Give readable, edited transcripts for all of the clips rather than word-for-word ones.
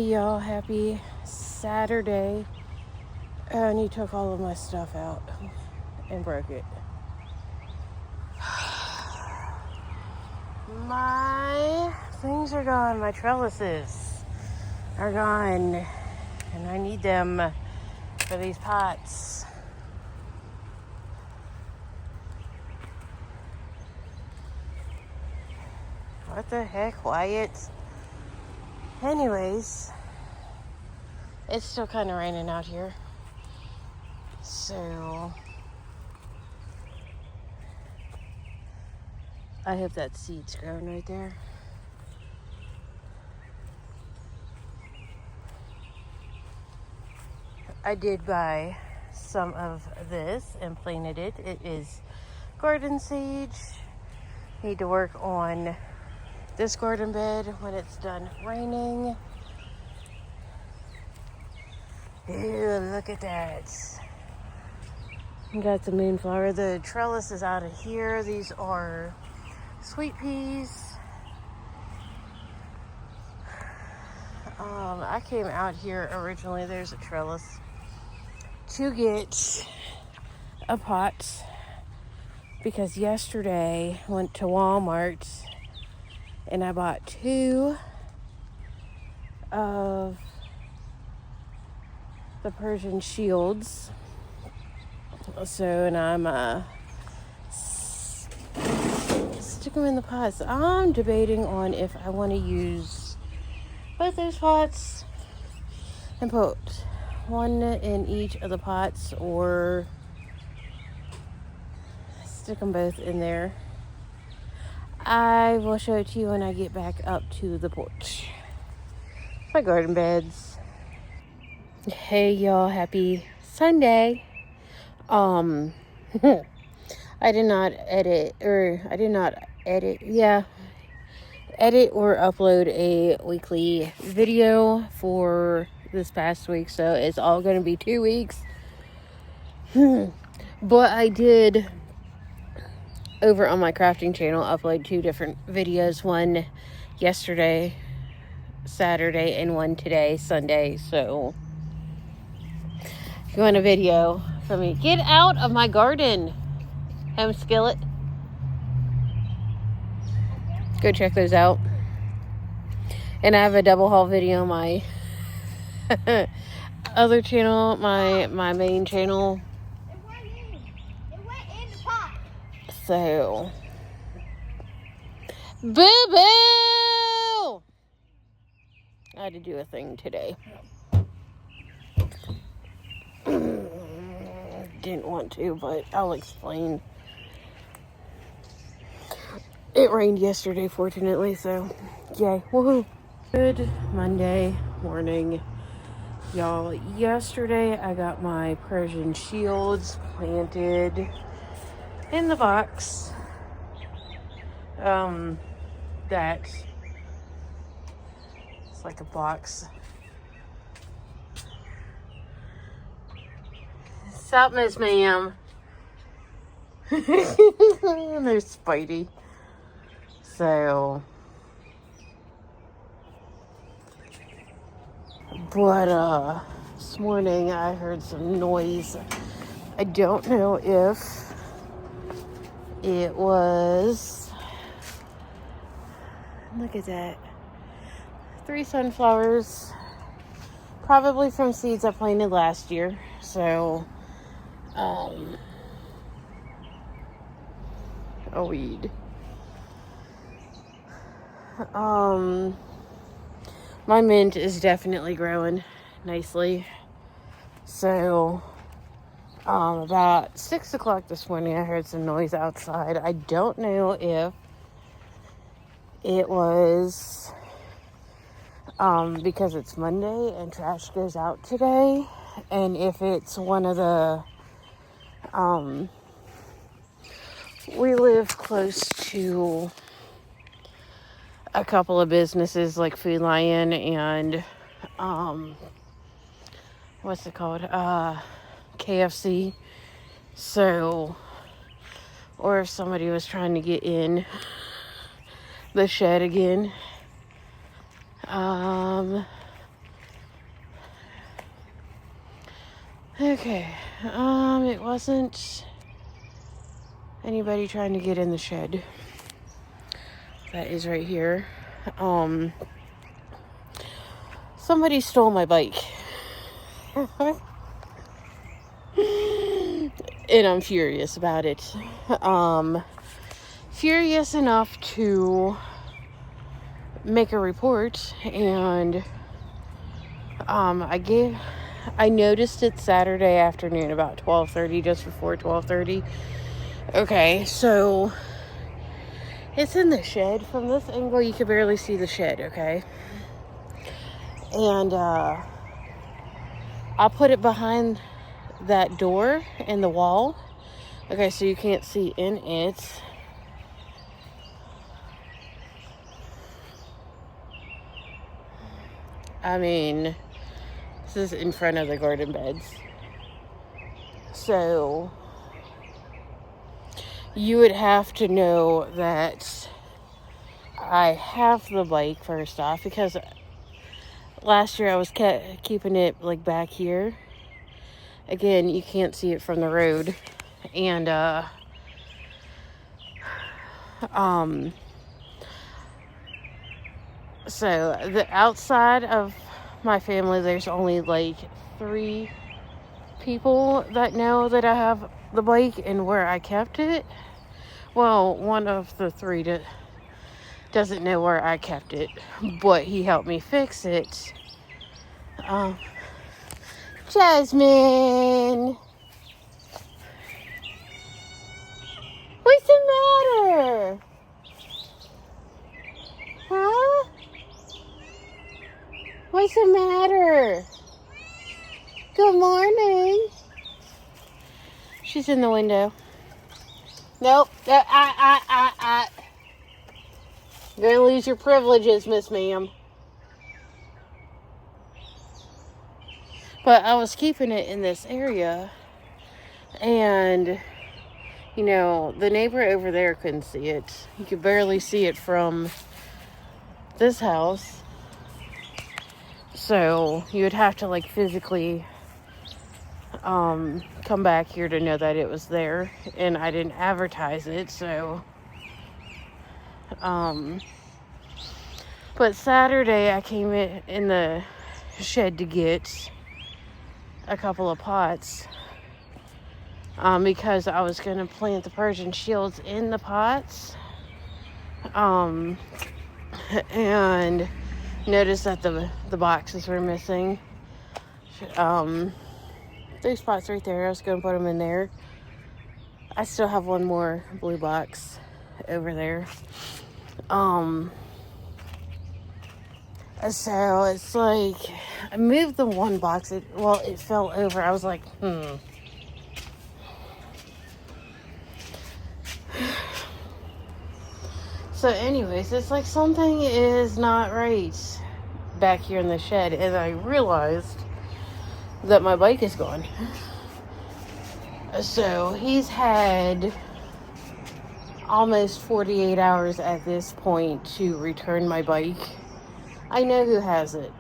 y'all, happy Saturday. And he took all of my stuff out and broke it. My things are gone. My trellises are gone. And I need them for these pots. What the heck, Wyatt? Anyways, it's still kind of raining out here. So I hope that seed's growing right there. I did buy some of this and planted it. It is garden sage. Need to work on this garden bed when it's done raining. Ew, look at that. Got the moonflower. The trellis is out of here. These are sweet peas. I came out here originally. There's a trellis to get a pot because yesterday I went to Walmart and I bought 2 of the Persian shields. So, and I'm stick them in the pots. I'm debating on if I want to use both those pots and put one in each of the pots or stick them both in there. I will show it to you when I get back up to the porch. My garden beds. Hey y'all, happy Sunday. I did not edit or upload a weekly video for this past week, so it's all going to be 2 weeks. But I did, over on my crafting channel, upload 2 different videos, one yesterday, Saturday, and one today, Sunday. So if you want a video from me, get out of my garden, Home Skillet. Go check those out. And I have a double haul video on my other channel, my main channel. It went in the pot. So, boo-boo! I had to do a thing today. Didn't want to, but I'll explain. It rained yesterday, fortunately, so yay. Woohoo! Good Monday morning, y'all. Yesterday, I got my Persian shields planted in the box. That it's like a box. Stop, Miss Ma'am. There's Spidey. So, but this morning I heard some noise. I don't know if it was, look at that, 3 sunflowers, probably from seeds I planted last year. So, a weed. My mint is definitely growing nicely. So, about 6 o'clock this morning, I heard some noise outside. I don't know if it was, because it's Monday and trash goes out today, and if it's one of the, we live close to a couple of businesses like Food Lion and what's it called, KFC. So, or if somebody was trying to get in the shed again. Okay. It wasn't anybody trying to get in the shed. That is right here. Somebody stole my bike. And I'm furious about it. Furious enough to make a report, and I noticed it Saturday afternoon about 12:30, just before 12:30. Okay, so it's in the shed. From this angle, you can barely see the shed, okay? And I'll put it behind that door in the wall. Okay, so you can't see in it. I mean, this is in front of the garden beds. So you would have to know that I have the bike, first off, because last year I was keeping it like back here. Again, you can't see it from the road. And so the outside of my family, there's only like 3 people that know that I have the bike and where I kept it. Well, one of the 3 doesn't know where I kept it, but he helped me fix it. Jasmine, what's the matter? Huh? What's the matter? Good morning. She's in the window. Nope. You're gonna lose your privileges, Miss Ma'am. But I was keeping it in this area, and you know, the neighbor over there couldn't see it. You could barely see it from this house. So you would have to like physically come back here to know that it was there, and I didn't advertise it. So but Saturday I came in the shed to get a couple of pots because I was gonna plant the Persian shields in the pots, and noticed that the boxes were missing. Those pots right there, I was gonna put them in there. I still have one more blue box over there. So it's like I moved the one box. It fell over. I was like, So anyways, it's like something is not right back here in the shed, and I realized that my bike is gone. So he's had almost 48 hours at this point to return my bike. I know who has it.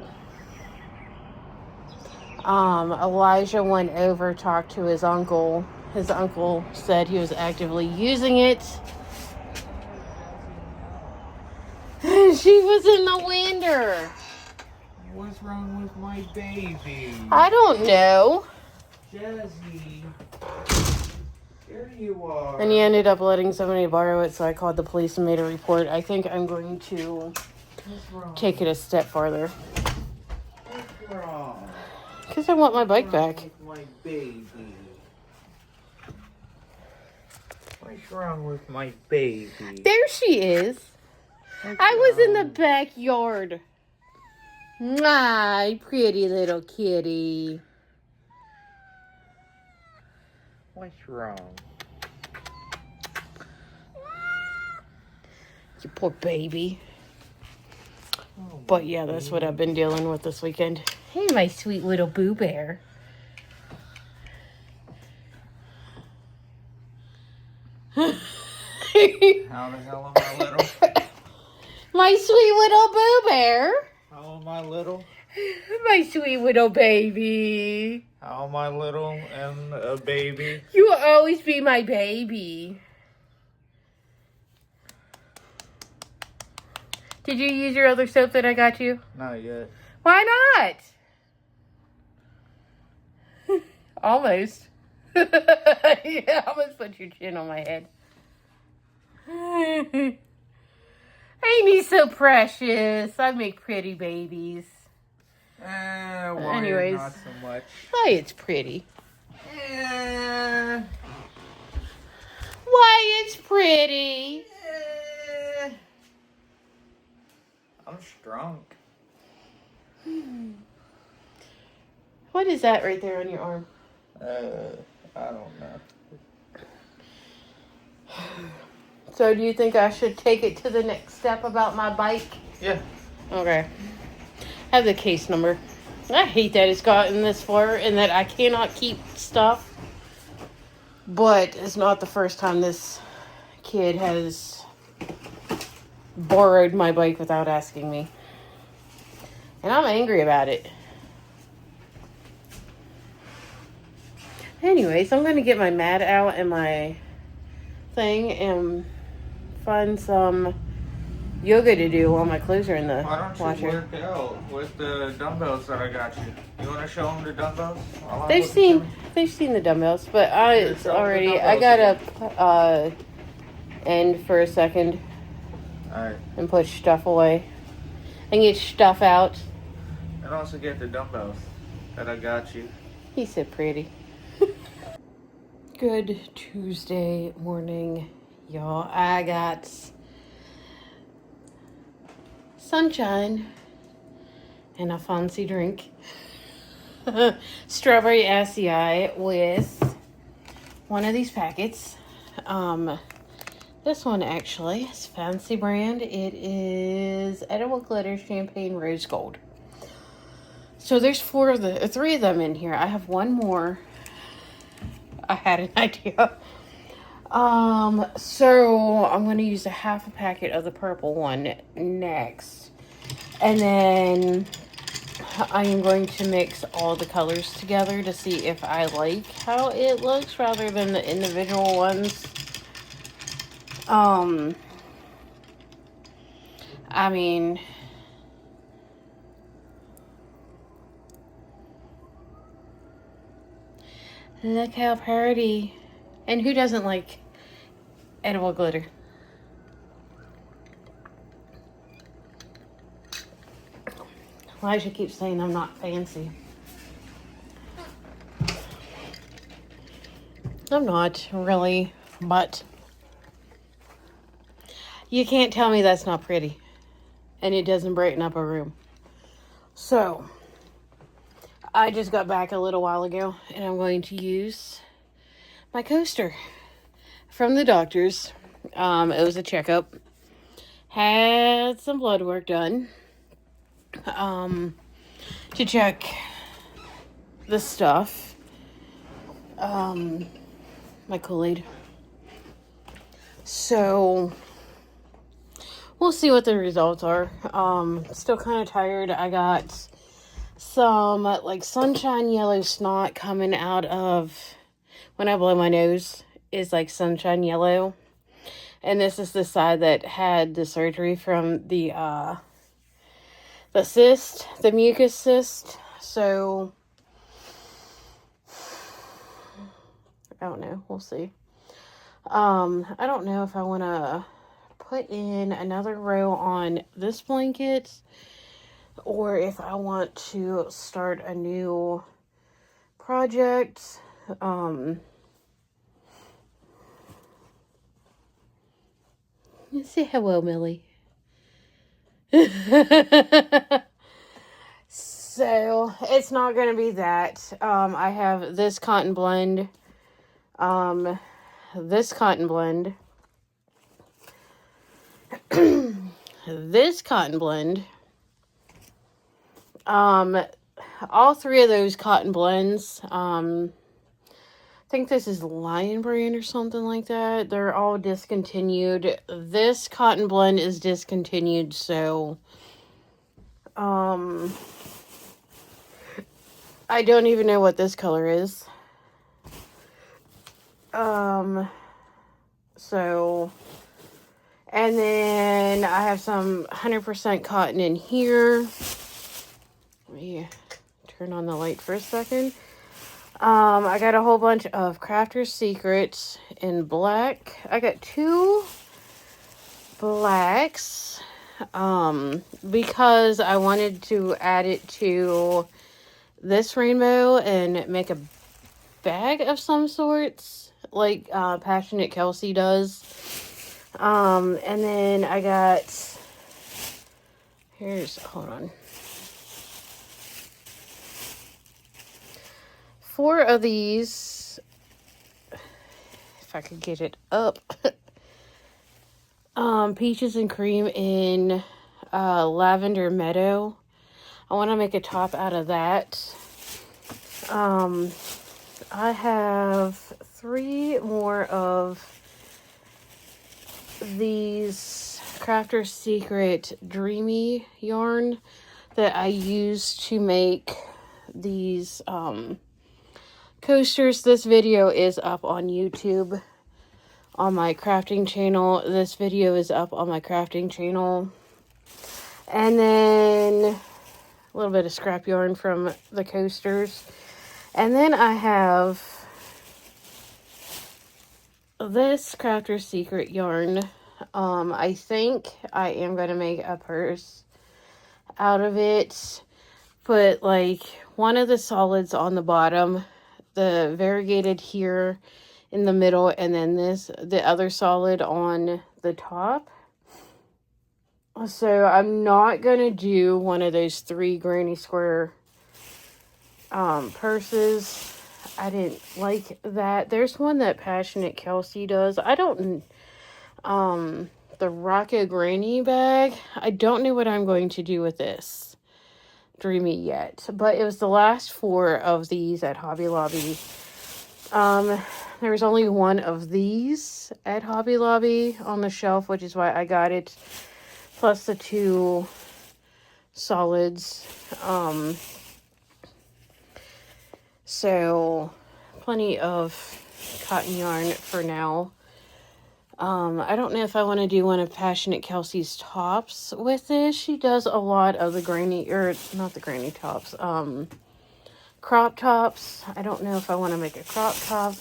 Elijah went over, talked to his uncle. His uncle said he was actively using it. She was in the winder. What's wrong with my baby? I don't know. Jazzy. There you are. And he ended up letting somebody borrow it, so I called the police and made a report. I think I'm going to take it a step farther. What's wrong? Because I want my bike back. With my baby. What's wrong with my baby? There she is. I was in the backyard. My pretty little kitty. What's wrong? You poor baby. Oh, But yeah, that's what I've been dealing with this weekend. Hey, my sweet little Boo Bear. How the hell am I little? My sweet little Boo Bear. How am I little? My sweet little baby. How am I little and a baby? You will always be my baby. Did you use your other soap that I got you? Not yet. Why not? Almost. Yeah, almost put your chin on my head. Ain't he so precious? I make pretty babies. Why Anyways. not so much? Why, it's pretty. Eh, Why, it's pretty. eh. I'm strong. What is that right there on your arm? I don't know. So do you think I should take it to the next step about my bike? Yeah. Okay. I have the case number. I hate that it's gotten this far and that I cannot keep stuff. But it's not the first time this kid has borrowed my bike without asking me. And I'm angry about it. Anyways, I'm going to get my mat out and my thing and find some yoga to do while my clothes are in the Why don't washer. you work out with the dumbbells that I got you? You want to show them the dumbbells? while I'm They've looking seen the dumbbells, but Here, it's show 'em the already. I dumbbells gotta end for a second Alright. and put stuff away and get stuff out. And also get the dumbbells that I got you. He's so pretty. Good Tuesday morning, y'all. I got sunshine and a fancy drink. Strawberry acai with one of these packets. This one actually is fancy brand. It is Edible Glitter Champagne Rose Gold. So there's three of them in here. I have one more. I had an idea. So I'm going to use a half a packet of the purple one next. And then I am going to mix all the colors together to see if I like how it looks rather than the individual ones. I mean, look how pretty. And who doesn't like edible glitter? Elijah keeps saying I'm not fancy. I'm not really, but you can't tell me that's not pretty. And it doesn't brighten up a room. So, I just got back a little while ago and I'm going to use my coaster from the doctor's. It was a checkup. Had some blood work done. To check the stuff. My Kool-Aid. So, we'll see what the results are. Still kind of tired. I got some, like, sunshine yellow snot coming out of, when I blow my nose, is like sunshine yellow. And this is the side that had the surgery from the cyst, the mucus cyst. So, I don't know. We'll see. I don't know if I want to put in another row on this blanket or if I want to start a new project. Say hello, Millie. So, it's not going to be that. I have this cotton blend. This cotton blend. This cotton blend. All three of those cotton blends, I think this is Lion Brand or something like that. They're all discontinued. This cotton blend is discontinued, so, I don't even know what this color is. So, and then I have some 100% cotton in here. Let me turn on the light for a second. I got a whole bunch of Crafter's Secrets in black. I got 2 blacks, because I wanted to add it to this rainbow and make a bag of some sorts, like Passionate Kelsey does. And then I got, hold on, 4 of these, if I could get it up. Peaches and Cream in Lavender Meadow. I want to make a top out of that. I have 3 more of these Crafter's Secret Dreamy yarn that I use to make these coasters. This video is up on YouTube on my crafting channel. This video is up on my crafting channel. And then a little bit of scrap yarn from the coasters. And then I have this Crafter's Secret yarn. I think I am going to make a purse out of it. Put like one of the solids on the bottom, the variegated here in the middle, and then the other solid on the top. So I'm not going to do one of those 3 granny square purses. I didn't like that. There's one that Passionate Kelsey does. I don't, the Rocket Granny bag. I don't know what I'm going to do with this Dreamy yet. But it was the last 4 of these at Hobby Lobby. There was only 1 of these at Hobby Lobby on the shelf, which is why I got it. Plus the 2 solids. So plenty of cotton yarn for now. I don't know if I want to do one of Passionate Kelsey's tops with this. She does a lot of the granny, or not the granny tops, crop tops. I don't know if I want to make a crop top.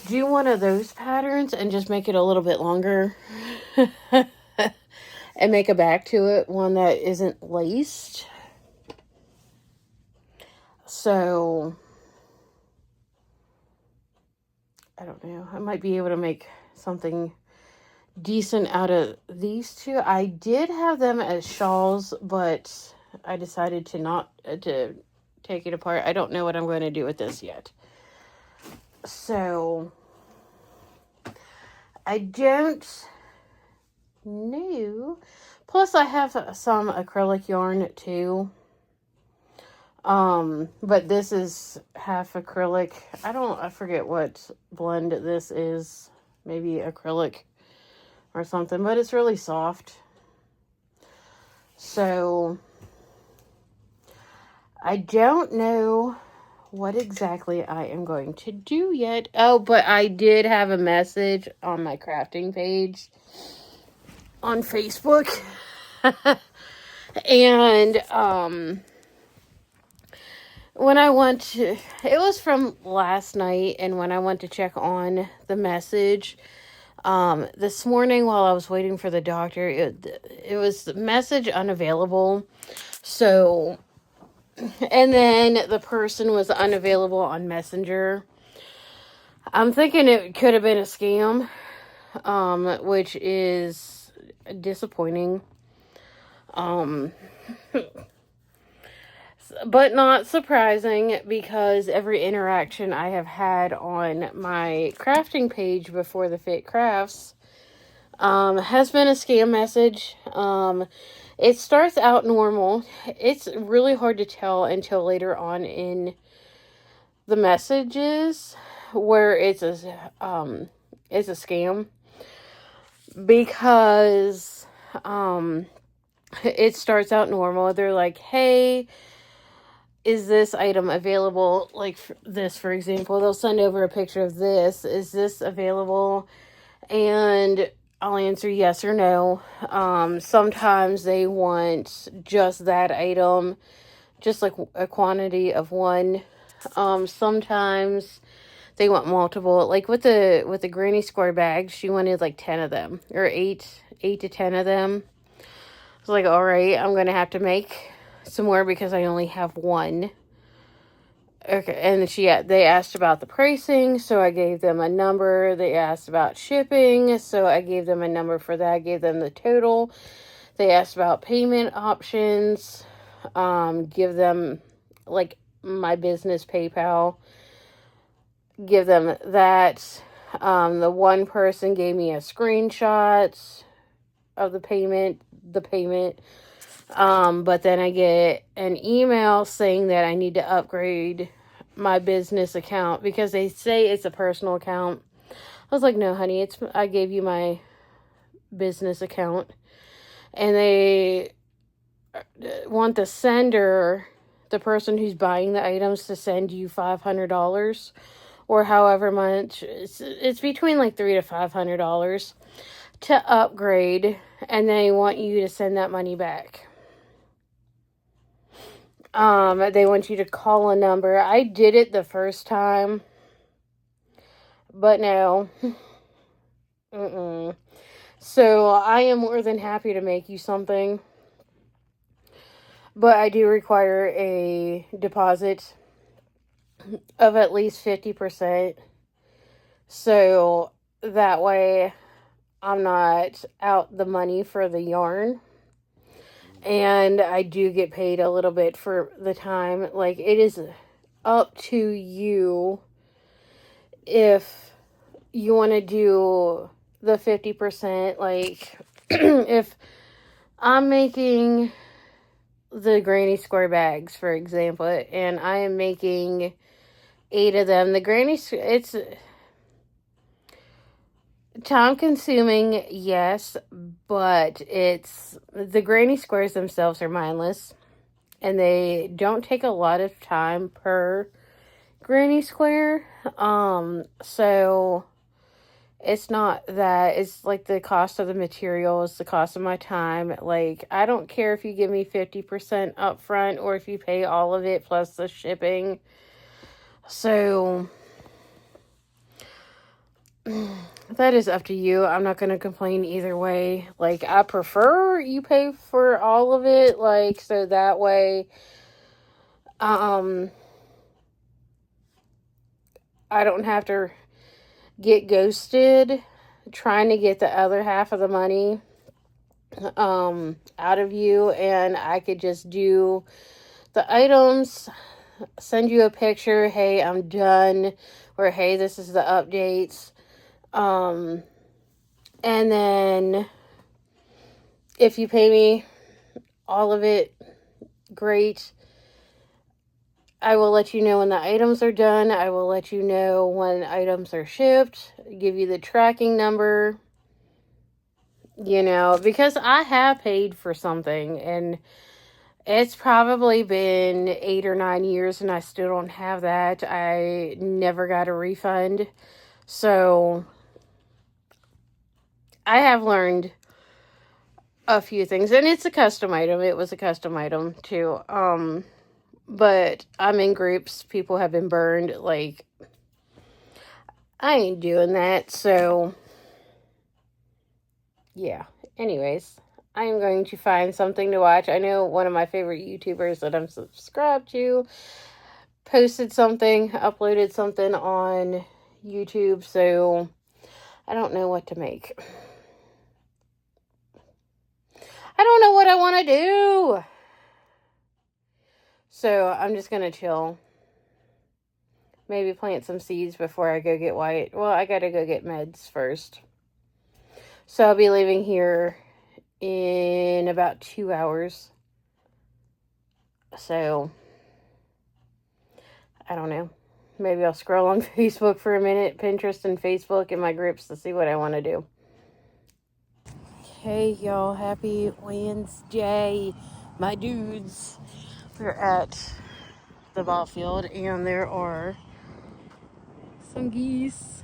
Do one of those patterns and just make it a little bit longer. And make a back to it, one that isn't laced. So, I don't know. I might be able to make something decent out of these 2. I did have them as shawls, but I decided to not to take it apart. I don't know what I'm going to do with this yet. So, I don't know. Plus, I have some acrylic yarn too. But this is half acrylic. I forget what blend this is. Maybe acrylic or something, but it's really soft. So, I don't know what exactly I am going to do yet. Oh, but I did have a message on my crafting page on Facebook. And, when I went to, it was from last night, and when I went to check on the message, this morning while I was waiting for the doctor, it was message unavailable. So, and then the person was unavailable on Messenger. I'm thinking it could have been a scam, which is disappointing. But not surprising, because every interaction I have had on my crafting page before the Fit Crafts has been a scam message. It starts out normal. It's really hard to tell until later on in the messages where it's a scam, because it starts out normal. They're like, hey, is this item available? Like this, for example, they'll send over a picture of this. Is this available? And I'll answer yes or no. Sometimes they want just that item, just like a quantity of one. Sometimes they want multiple. Like with the Granny Square bags, she wanted like 10 of them, or 8 to 10 of them. I was like, all right, I'm gonna have to make some more because I only have one. Okay, and they asked about the pricing, so I gave them a number. They asked about shipping, so I gave them a number for that. I gave them the total. They asked about payment options. Give them like my business PayPal. Give them that. The one person gave me a screenshot of the payment. But then I get an email saying that I need to upgrade my business account because they say it's a personal account. I was like, no, honey, I gave you my business account. And they want the sender, the person who's buying the items, to send you $500 or however much. It's between like $300 to $500 to upgrade, and they want you to send that money back. They want you to call a number. I did it the first time, but no. So I am more than happy to make you something, but I do require a deposit of at least 50%. So that way I'm not out the money for the yarn. And I do get paid a little bit for the time. Like, it is up to you if you want to do the 50%. Like, if I'm making the Granny Square bags, for example, and I am making 8 of them, it's time consuming, yes, but the Granny Squares themselves are mindless, and they don't take a lot of time per Granny Square. So it's not that. It's like the cost of the materials, the cost of my time. Like, I don't care if you give me 50% up front or if you pay all of it plus the shipping. So that is up to you. I'm not going to complain either way. Like, I prefer you pay for all of it, like, so that way, I don't have to get ghosted trying to get the other half of the money, out of you, and I could just do the items, send you a picture, hey, I'm done, or hey, this is the updates. And then if you pay me all of it, great. I will let you know when the items are done. I will let you know when items are shipped, give you the tracking number, because I have paid for something and it's probably been 8 or 9 years and I still don't have that. I never got a refund. So I have learned a few things, and it's a custom item. It was a custom item too. But I'm in groups. People have been burned. Like, I ain't doing that. So yeah. Anyways, I am going to find something to watch. I know one of my favorite YouTubers that I'm subscribed to posted something, uploaded something on YouTube. So I don't know what to make. I don't know what I want to do. So I'm just going to chill. Maybe plant some seeds before I go get Wyatt. Well, I got to go get meds first. So I'll be leaving here in about 2 hours. So I don't know. Maybe I'll scroll on Facebook for a minute. Pinterest and Facebook in my groups to see what I want to do. Hey y'all, happy Wednesday, my dudes. We're at the ball field, and there are some geese.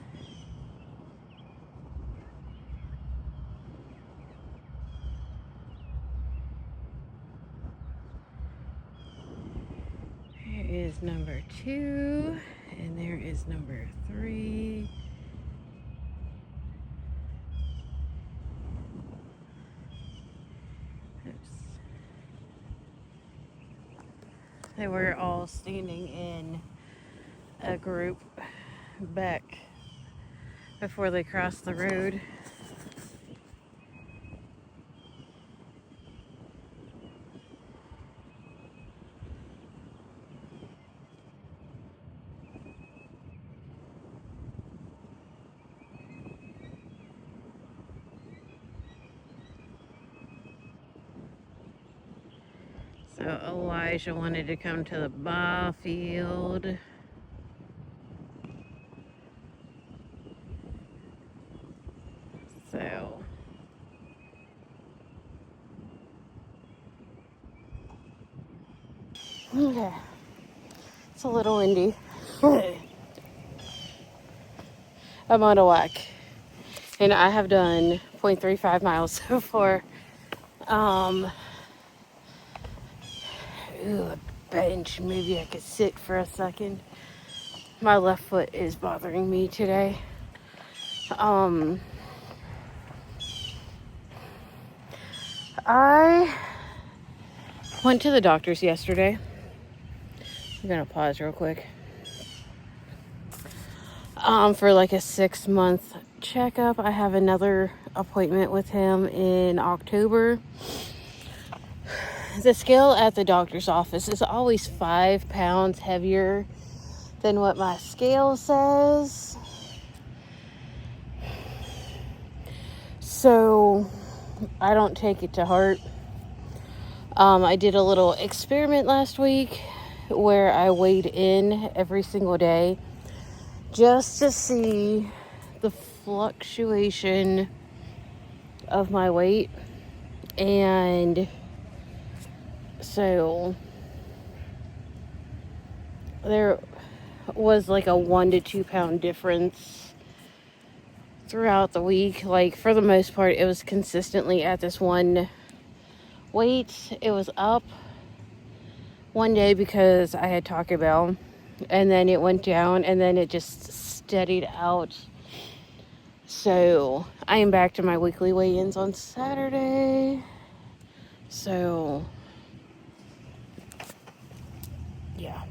There is number 2, and there is number 3. Oops. They were all standing in a group back before they crossed the road. So Elijah wanted to come to the ball field. So okay, it's a little windy. I'm on a walk, and I have done 0.35 miles so far. Ooh, a bench. Maybe I could sit for a second. My left foot is bothering me today. I went to the doctor's yesterday. I'm gonna pause real quick. For like a 6-month checkup. I have another appointment with him in October. The scale at the doctor's office is always 5 pounds heavier than what my scale says. So I don't take it to heart. I did a little experiment last week where I weighed in every single day just to see the fluctuation of my weight. And so there was like a 1 to 2 pound difference throughout the week. Like, for the most part, it was consistently at this one weight. It was up one day because I had Taco Bell, and then it went down, and then it just steadied out. So I am back to my weekly weigh-ins on Saturday. So yeah.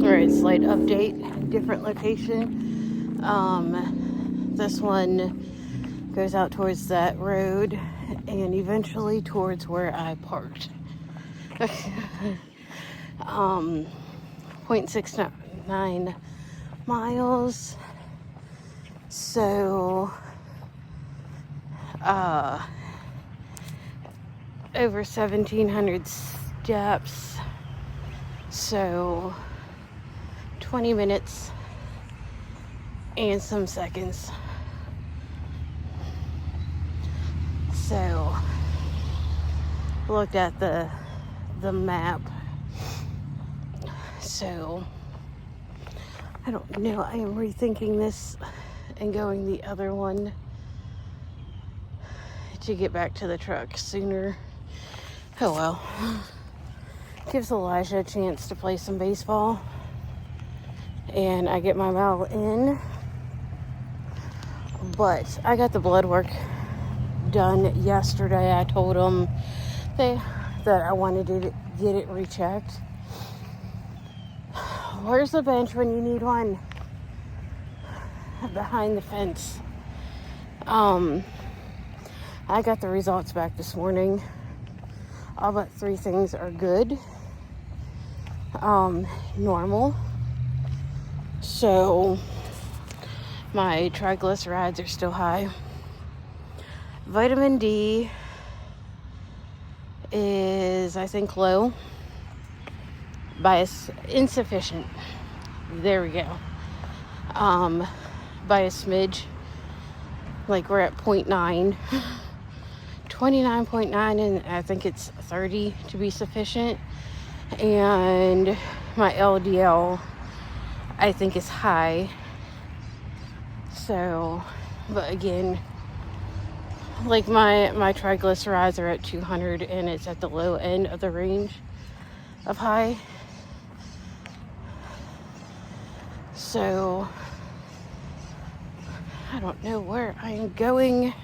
Alright, slight update, different location. This one goes out towards that road and eventually towards where I parked. 0.69 miles. So over 1,700 steps. So 20 minutes and some seconds. So looked at the map. So I don't know. I am rethinking this and going the other one to get back to the truck sooner. Oh well. Gives Elijah a chance to play some baseball. And I get my mile in. But I got the blood work done yesterday. I told them that I wanted to get it rechecked. Where's the bench when you need one? Behind the fence. I got the results back this morning. All but 3 things are good. Normal. So my triglycerides are still high. Vitamin D is, I think, low. Insufficient. There we go. By a smidge. Like we're at 0.9. 29.9, and I think it's 30 to be sufficient. And my LDL, I think, is high. So, but again, like my triglycerides are at 200, and it's at the low end of the range of high. So I don't know where I am going.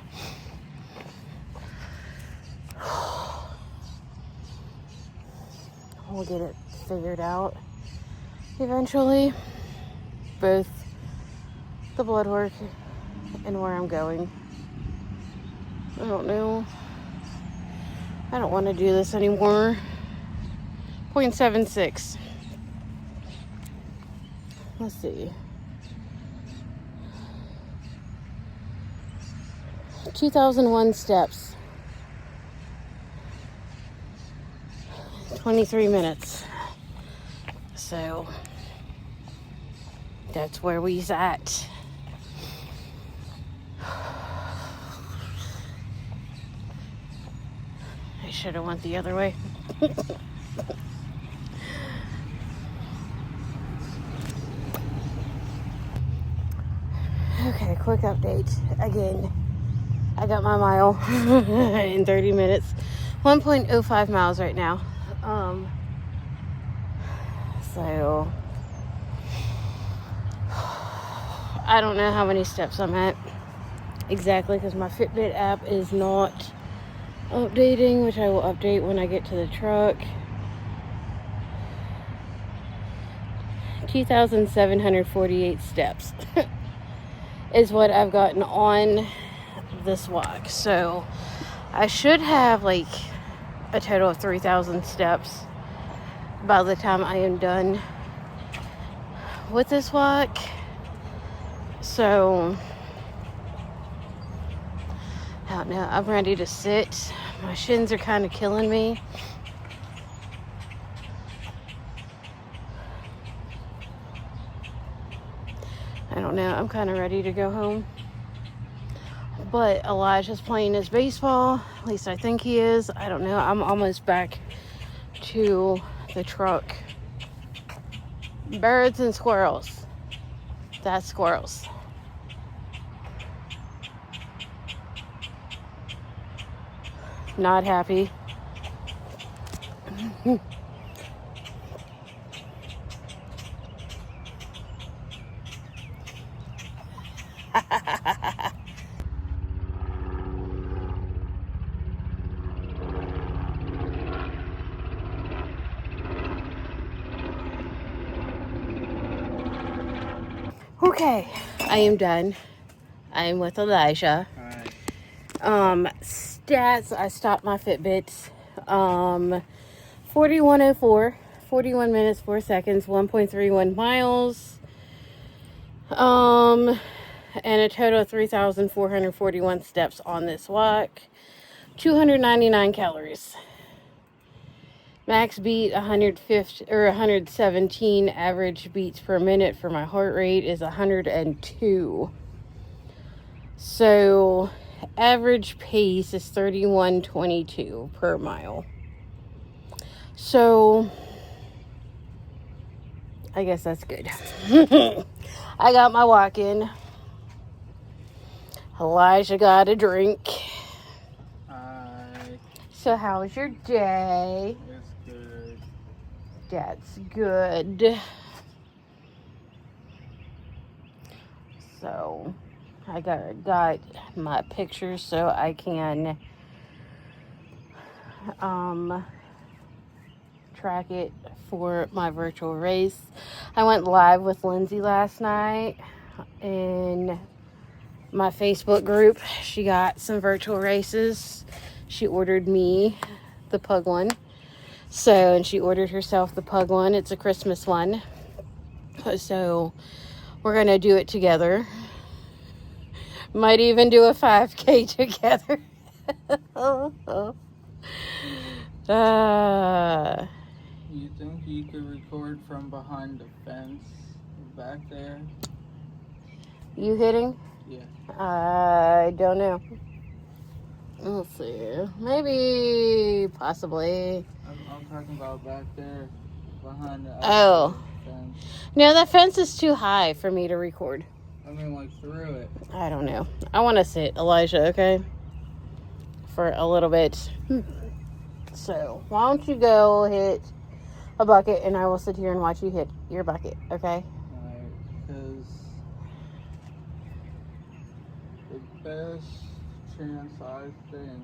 We'll get it figured out eventually. Both the blood work and where I'm going. I don't know. I don't want to do this anymore. 0.76. Let's see. 2,001 steps. 23 minutes. So that's where we's at. I should have went the other way. Okay, quick update. Again, I got my mile in 30 minutes. 1.05 miles right now. So I don't know how many steps I'm at exactly because my Fitbit app is not updating, which I will update when I get to the truck. 2,748 steps is what I've gotten on this walk. So I should have like a total of 3,000 steps by the time I am done with this walk. So I don't know. I'm ready to sit. My shins are kind of killing me. I don't know. I'm kind of ready to go home. But Elijah's playing his baseball. At least I think he is. I don't know. I'm almost back to the truck. Birds and squirrels. That's squirrels. Not happy. Okay, I am done. I am with Elijah. Stats, I stopped my Fitbit. 4104, 41 minutes, 4 seconds, 1.31 miles. and a total of 3,441 steps on this walk. 299 calories. Max beat 150 or 117. Average beats per minute for my heart rate is 102. So average pace is 31:22 per mile. So I guess that's good. I got my walk in. Elijah got a drink. Hi. So how was your day? It's good. That's good. So I got my pictures so I can track it for my virtual race. I went live with Lindsay last night in my Facebook group. She got some virtual races. She ordered me the pug one. And she ordered herself the pug one. It's a Christmas one. So we're going to do it together. Might even do a 5K together. You think you could record from behind the fence back there? You hitting? Yeah. I don't know. Let's see. Maybe, possibly. I'm talking about back there behind the fence. No, that fence is too high for me to record. I mean, like through it. I don't know. I want to sit, Elijah, okay? For a little bit. So, why don't you go hit a bucket and I will sit here and watch you hit your bucket, okay? Alright, because the best chance I think,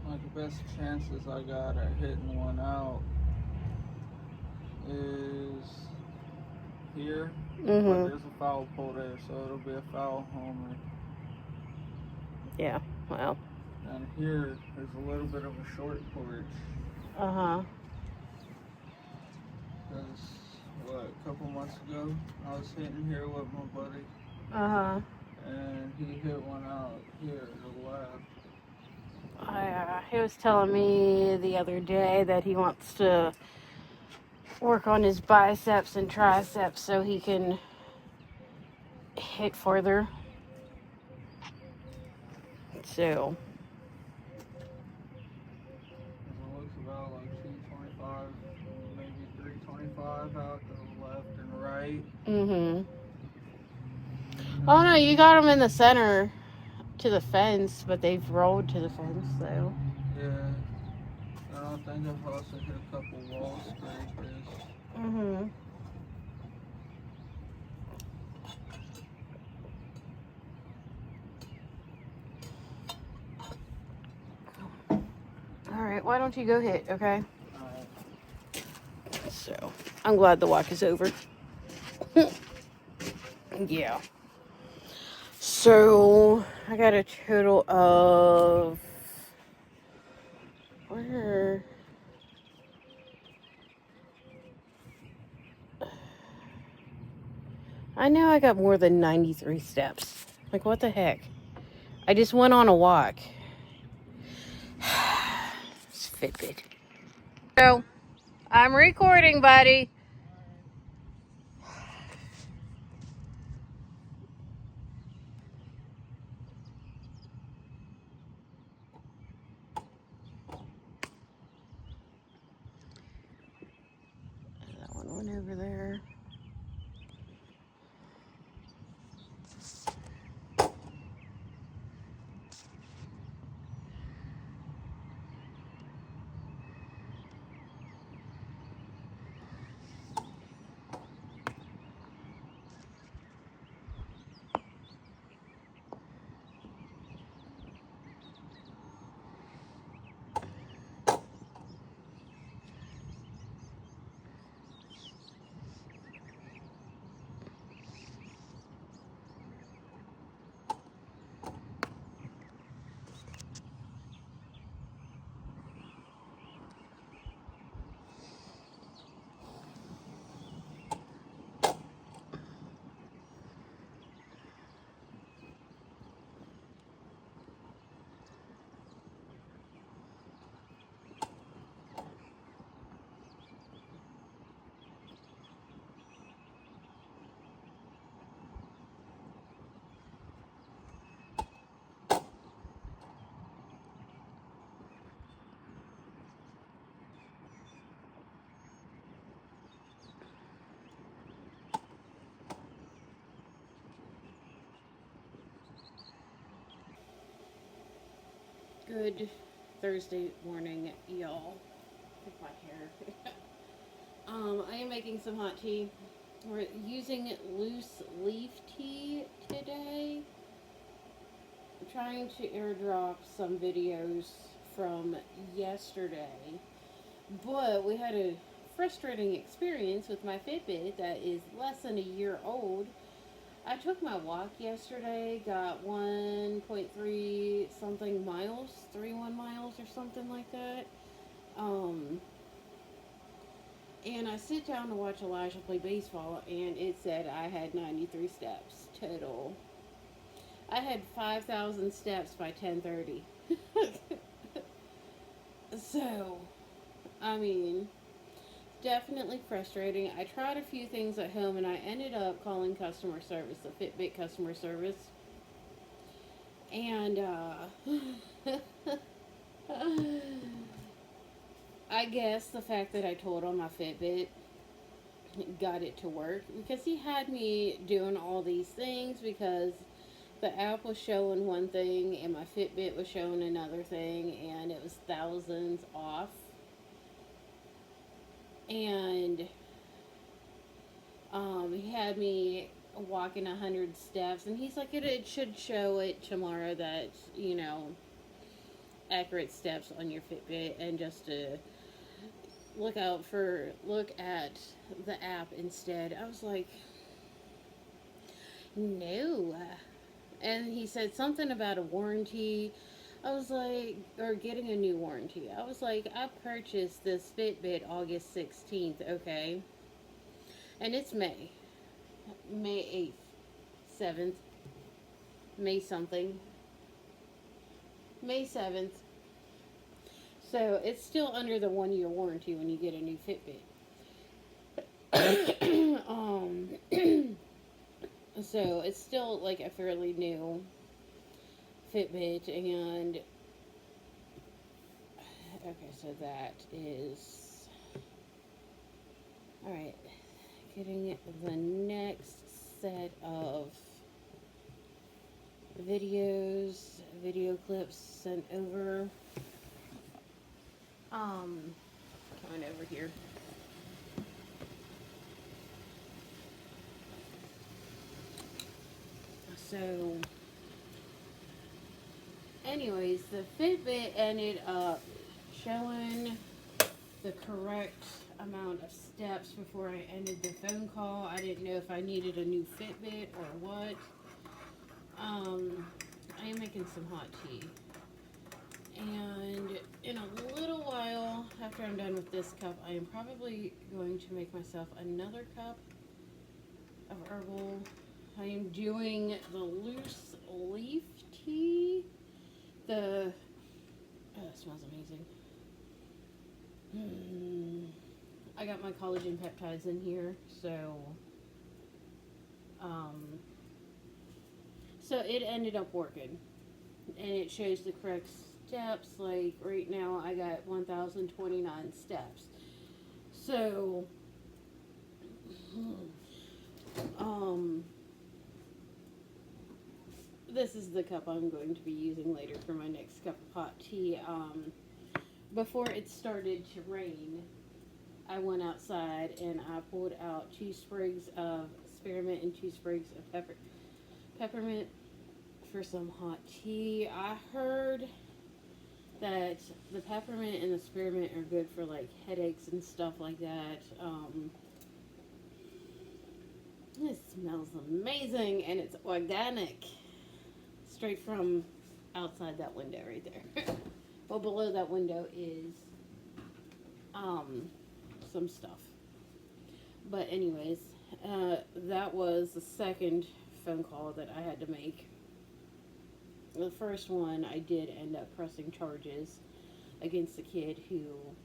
like the best chances I got at hitting one out is here, but there's a foul pole there, so it'll be a foul homer. Yeah, well. And here is a little bit of a short porch. Uh-huh. Because, a couple months ago, I was hitting here with my buddy. Uh-huh. And he hit one out here to the left. He was telling me the other day that he wants to work on his biceps and triceps so he can hit further. So. It looks about like 225, maybe 325 out to the left and right. Oh no, you got them in the center to the fence, but they've rolled to the fence, so. Yeah. I don't think I've also hit a couple wall scrapers. Alright, why don't you go hit, okay? Alright. So, I'm glad the walk is over. Yeah. So, I got a total of... Where? I know I got more than 93 steps. Like, what the heck? I just went on a walk. It's Fitbit. So, I'm recording, buddy. That one went over there. Good Thursday morning, y'all. Look at my hair. I am making some hot tea. We're using loose leaf tea today. I'm trying to airdrop some videos from yesterday, but we had a frustrating experience with my Fitbit that is less than a year old. I took my walk yesterday, got 1.3 something miles, 31 miles or something like that. And I sit down to watch Elijah play baseball, and it said I had 93 steps total. I had 5,000 steps by 10:30. So, I mean, definitely frustrating. I tried a few things at home, and I ended up calling customer service, the Fitbit customer service. And, I guess the fact that I told on my Fitbit got it to work, because he had me doing all these things because the app was showing one thing and my Fitbit was showing another thing, and it was thousands off. And he had me walking 100 steps, and he's like, it should show it tomorrow that, accurate steps on your Fitbit, and just to look at the app instead. I was like, no. And he said something about a warranty. I was like, or getting a new warranty. I was like, I purchased this Fitbit August 16th, okay? And it's May 8th, 7th, May something, May 7th. So it's still under the 1 year warranty when you get a new Fitbit. So it's still like a fairly new Fitbit, and okay, so that is all right. Getting the next set of video clips sent over. Coming over here. So, anyways, the Fitbit ended up showing the correct amount of steps before I ended the phone call. I didn't know if I needed a new Fitbit or what. I am making some hot tea. And in a little while, after I'm done with this cup, I am probably going to make myself another cup of herbal. I am doing the loose leaf tea. Oh, it smells amazing. I got my collagen peptides in here, so it ended up working, and it shows the correct steps. Like right now, I got 1,029 steps. So, this is the cup I'm going to be using later for my next cup of hot tea. Before it started to rain, I went outside and I pulled out 2 sprigs of spearmint and 2 sprigs of peppermint for some hot tea. I heard that the peppermint and the spearmint are good for like headaches and stuff like that. It smells amazing, and it's organic, straight from outside that window right there. Well, below that window is some stuff. But anyways, that was the second phone call that I had to make. The first one, I did end up pressing charges against the kid who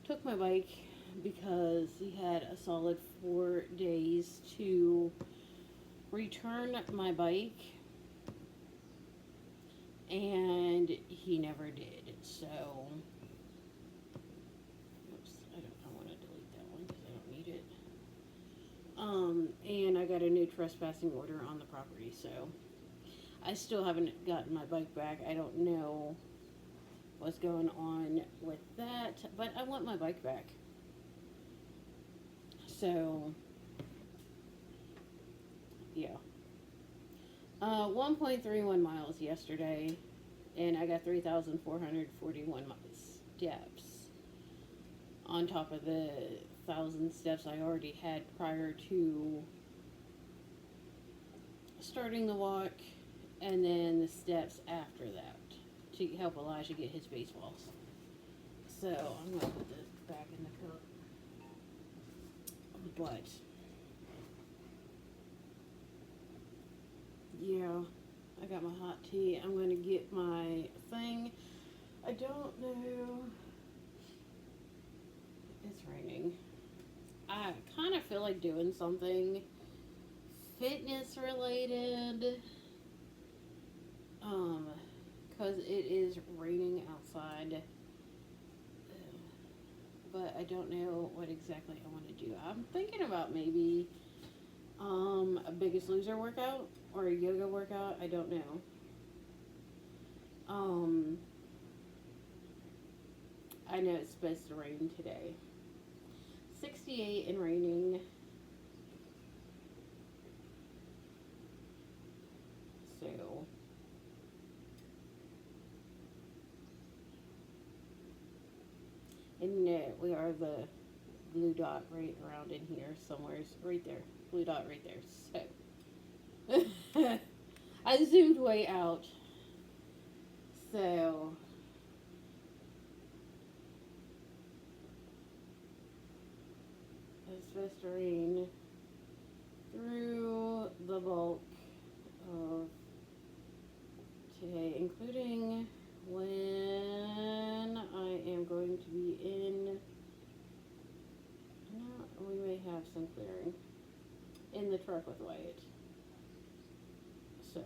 took my bike because he had a solid 4 days to return my bike, and he never did. So, oops, I want to delete that one because I don't need it. And I got a new trespassing order on the property, so I still haven't gotten my bike back. I don't know what's going on with that. But I want my bike back. So, yeah. 1.31 miles yesterday, and I got 3,441 steps on top of the 1,000 steps I already had prior to starting the walk, and then the steps after that to help Elijah get his baseballs. So I'm gonna put this back in the cup. But yeah, I got my hot tea. I'm gonna get my thing. I don't know. It's raining. I kind of feel like doing something fitness related. Because it is raining outside. But I don't know what exactly I want to do. I'm thinking about maybe a Biggest Loser workout or a yoga workout. I don't know. I know it's supposed to rain today. 68 and raining. So and we are the blue dot right around in here somewhere. Right there. Blue dot right there. So I zoomed way out. So it's supposed to rain through the bulk of today, including when I am going to be in. No, we may have some clearing in the truck with Wyatt. So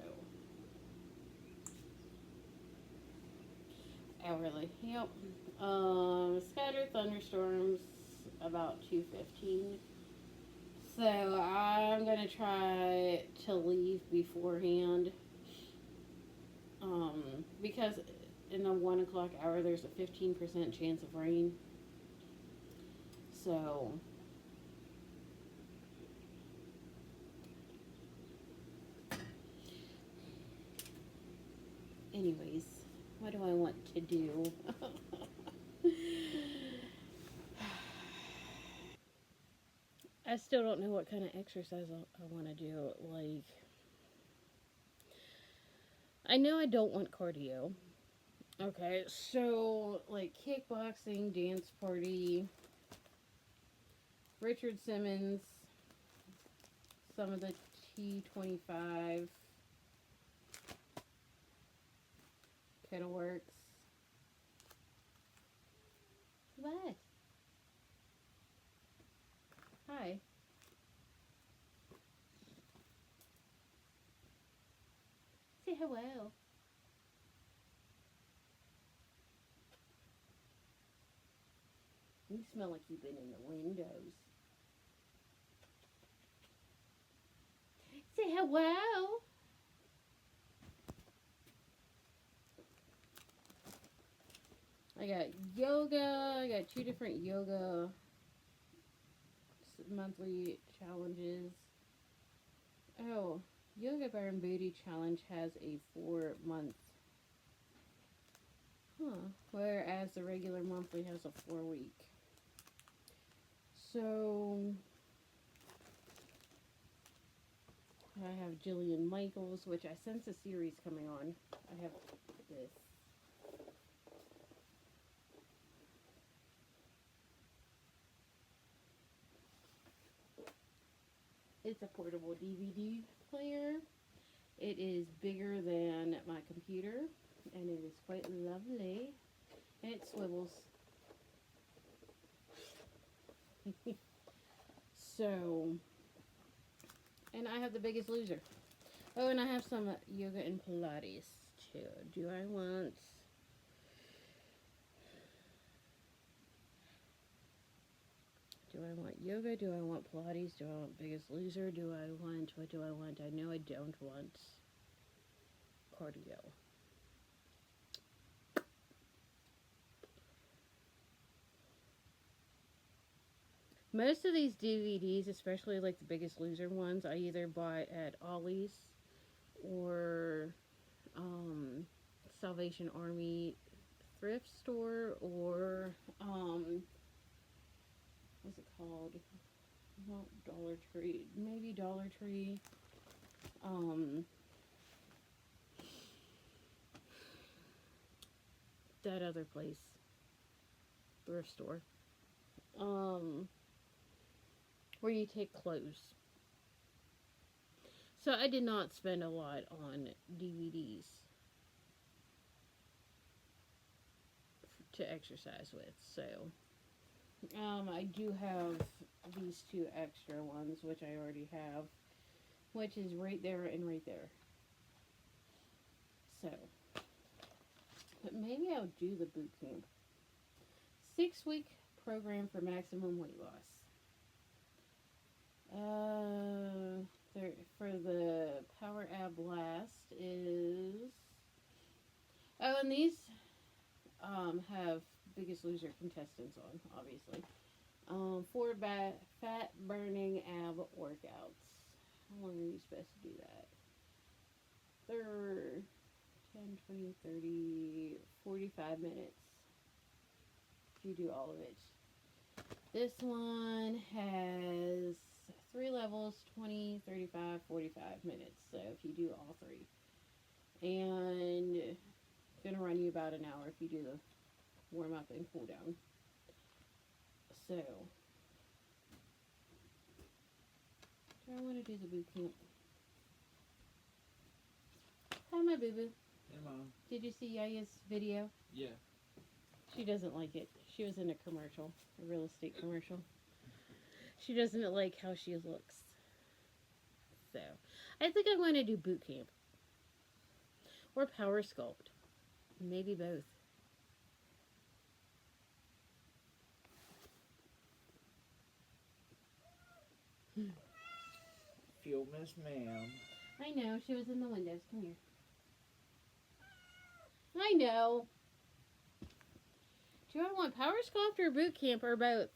hourly, yep. Scattered thunderstorms about 2:15. So I'm gonna try to leave beforehand. Because in the 1 o'clock hour there's a 15% chance of rain. So anyways, what do I want to do? I still don't know what kind of exercise I want to do. Like, I know I don't want cardio. Okay, so like kickboxing, dance party, Richard Simmons, some of the T25, Kettle Works. What? Hi. Say hello. You smell like you've been in the windows. Say hello. I got yoga. I got 2 different yoga monthly challenges. Oh, Yoga Burn Booty Challenge has a 4-month. Whereas the regular monthly has a 4-week. So I have Jillian Michaels, which I sense a series coming on. I have this. It's a portable DVD player. It is bigger than my computer, and it is quite lovely. And it swivels. So, and I have the Biggest Loser. Oh, and I have some yoga and Pilates too. Do I want yoga? Do I want Pilates? Do I want Biggest Loser? What do I want? I know I don't want cardio. Most of these DVDs, especially like the Biggest Loser ones, I either buy at Ollie's or Salvation Army thrift store, or what's it called? Not Dollar Tree, maybe Dollar Tree. That other place, thrift store, where you take clothes. So I did not spend a lot on DVDs to exercise with. So I do have these two extra ones, which I already have, which is right there and right there. So, but maybe I'll do the boot camp. 6-week program for maximum weight loss. For the Power Ab Blast is... Oh, and these have Biggest Loser contestants on, obviously. 4 fat burning ab workouts. How long are you supposed to do that? They're 10, 20, 30, 45 minutes. If you do all of it. This one has 3 levels, 20, 35, 45 minutes. So if you do all 3. And it's going to run you about an hour if you do the warm up and cool down. So, do I want to do the boot camp? Hi, my boo boo. Hey, Mom. Did you see Yaya's video? Yeah. She doesn't like it. She was in a commercial, a real estate commercial. She doesn't like how she looks. So, I think I'm going to do boot camp. Or Power Sculpt. Maybe both. Feel Miss Ma'am. I know, she was in the windows. Come here. I know. Do I want Power Sculpt or boot camp or both?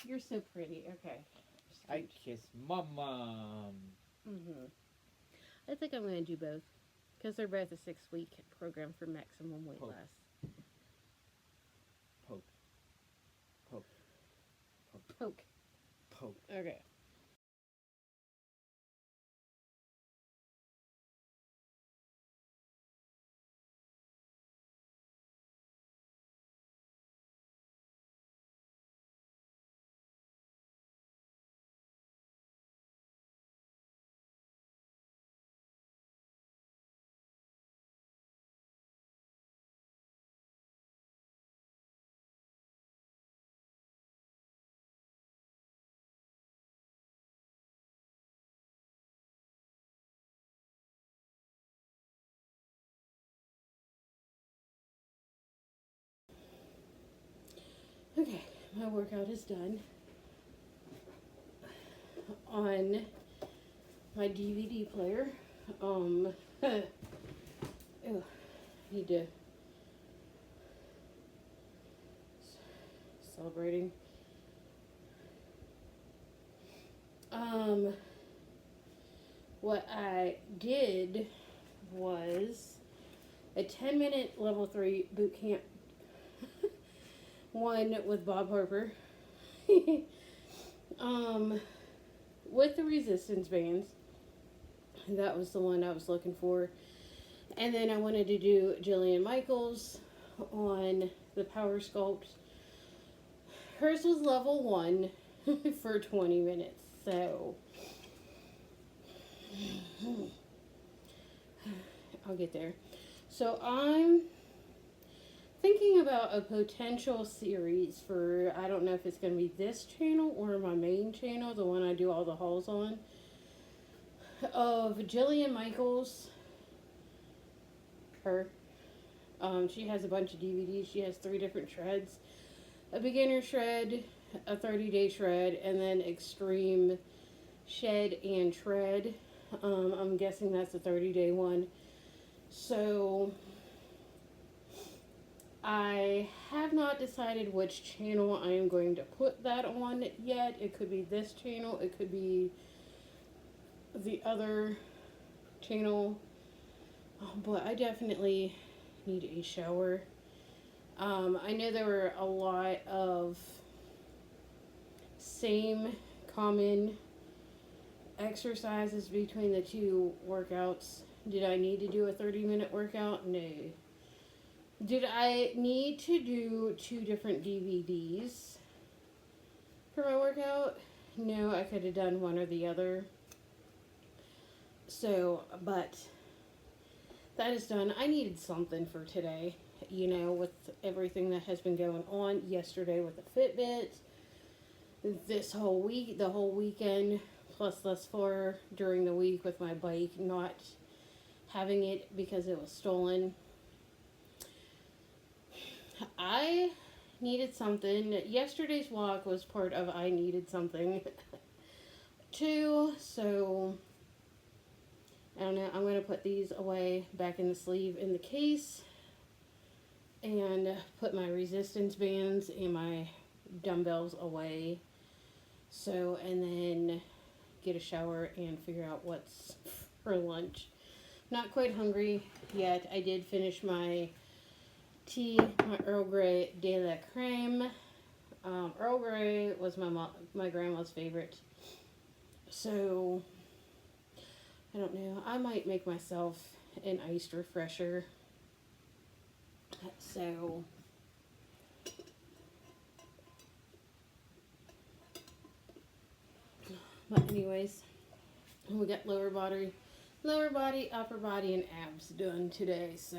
You're so pretty. Okay. I kiss my mom. I think I'm going to do both. Because they're both a 6-week program for maximum weight loss. Poke. Poke. Poke. Poke. Poke. Okay. Okay, my workout is done. On my DVD player, ew, need to celebrating. What I did was a 10-minute level 3 boot camp one with Bob Harper. With the resistance bands. That was the one I was looking for. And then I wanted to do Jillian Michaels on the Power Sculpt. Hers was level 1 for 20 minutes. So I'll get there. So I'm thinking about a potential series for, I don't know if it's going to be this channel or my main channel, the one I do all the hauls on, of Jillian Michaels. Her. She has a bunch of DVDs. She has 3 different shreds. A beginner shred, a 30-day shred, and then extreme shed and shred. I'm guessing that's a 30-day one. So I have not decided which channel I am going to put that on yet. It could be this channel, it could be the other channel, but I definitely need a shower. I know there were a lot of same common exercises between the two workouts. Did I need to do a 30-minute workout? No. Did I need to do 2 different DVDs for my workout? No, I could have done one or the other. So, but that is done. I needed something for today, with everything that has been going on yesterday with the Fitbit, this whole week, the whole weekend, plus thus far during the week with my bike not having it because it was stolen. I needed something. Yesterday's walk was part of I needed something too, so I don't know. I'm going to put these away back in the sleeve in the case and put my resistance bands and my dumbbells away. So, and then get a shower and figure out what's for lunch. Not quite hungry yet. I did finish my tea, my Earl Grey de la Creme. Earl Grey was my grandma's favorite. So, I don't know. I might make myself an iced refresher. So, but anyways, we got lower body, upper body, and abs done today. So,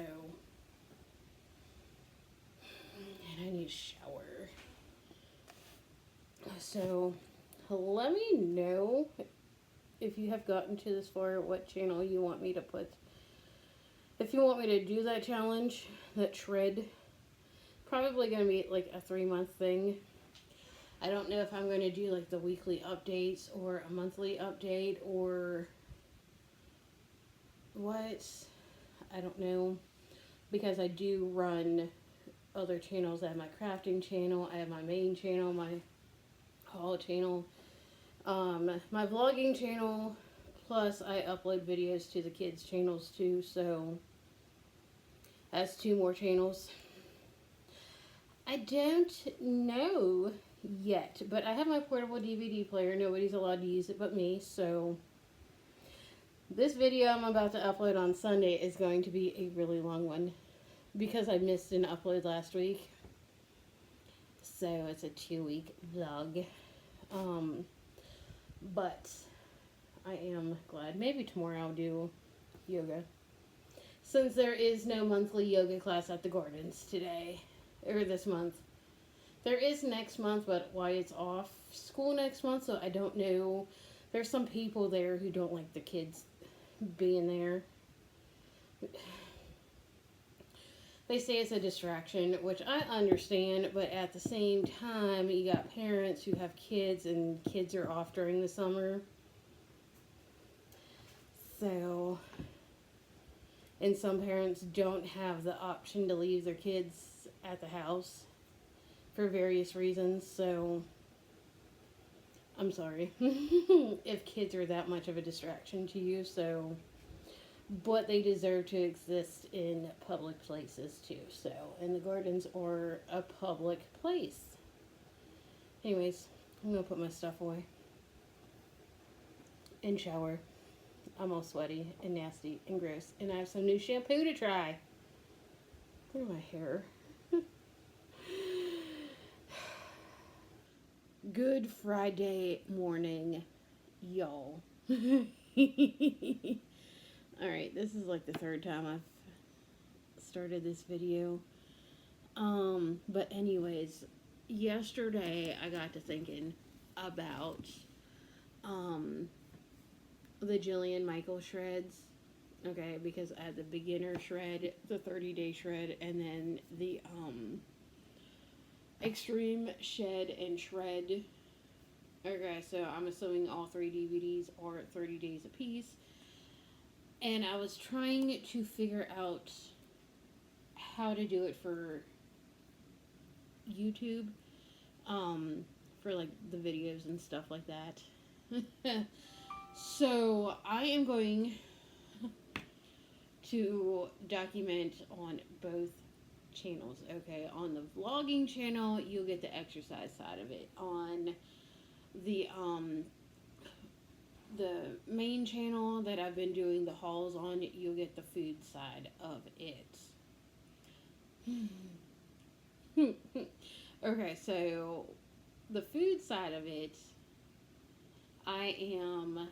and I need a shower. So, let me know if you have gotten to this far, what channel you want me to put. If you want me to do that challenge, that shred, probably going to be like a 3-month thing. I don't know if I'm going to do like the weekly updates or a monthly update or what. I don't know, because I do run other channels. I have my crafting channel, I have my main channel, my haul channel, my vlogging channel, plus I upload videos to the kids' channels too, so that's 2 more channels. I don't know yet, but I have my portable DVD player. Nobody's allowed to use it but me, so this video I'm about to upload on Sunday is going to be a really long one because I missed an upload last week. So it's a 2-week vlog. But I am glad. Maybe tomorrow I'll do yoga, since there is no monthly yoga class at the Gardens today, or this month. There is next month, but why it's off school next month, so I don't know. There's some people there who don't like the kids being there. They say it's a distraction, which I understand, but at the same time, you got parents who have kids, and kids are off during the summer. So, and some parents don't have the option to leave their kids at the house for various reasons, so I'm sorry if kids are that much of a distraction to you, so, but they deserve to exist in public places too, so, and the Gardens are a public place. Anyways, I'm gonna put my stuff away and shower. I'm all sweaty and nasty and gross, and I have some new shampoo to try. Look at my hair. Good Friday morning, y'all. Alright, this is like the 3rd time I've started this video. But anyways, yesterday I got to thinking about the Jillian Michael shreds. Okay, because I had the beginner shred, the 30-day shred, and then the extreme shed and shred. Okay, so I'm assuming all 3 DVDs are 30 days a piece. And I was trying to figure out how to do it for YouTube, for like the videos and stuff like that. So I am going to document on both channels. Okay, on the vlogging channel, you'll get the exercise side of it. On the main channel that I've been doing the hauls on, you'll get the food side of it. Okay, so the food side of it, I am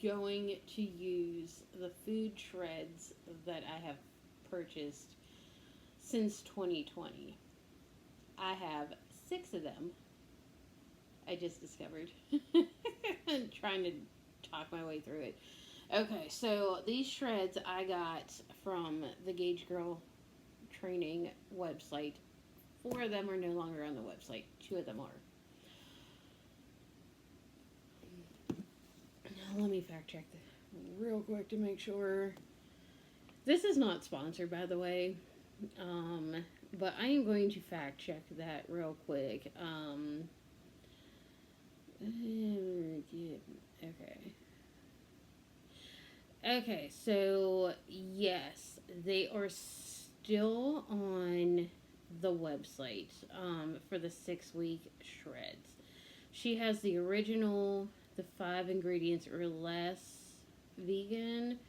going to use the food shreds that I have purchased since 2020. I have 6 of them. I just discovered. I'm trying to talk my way through it. Okay, so these shreds I got from the Gauge Girl training website. 4 of them are no longer on the website. 2 of them are. Now let me fact check this real quick to make sure. This is not sponsored, by the way. But I am going to fact check that real quick. Okay. Okay, so yes, they are still on the website for the 6-week shreds. She has the original, the 5 ingredients or less vegan,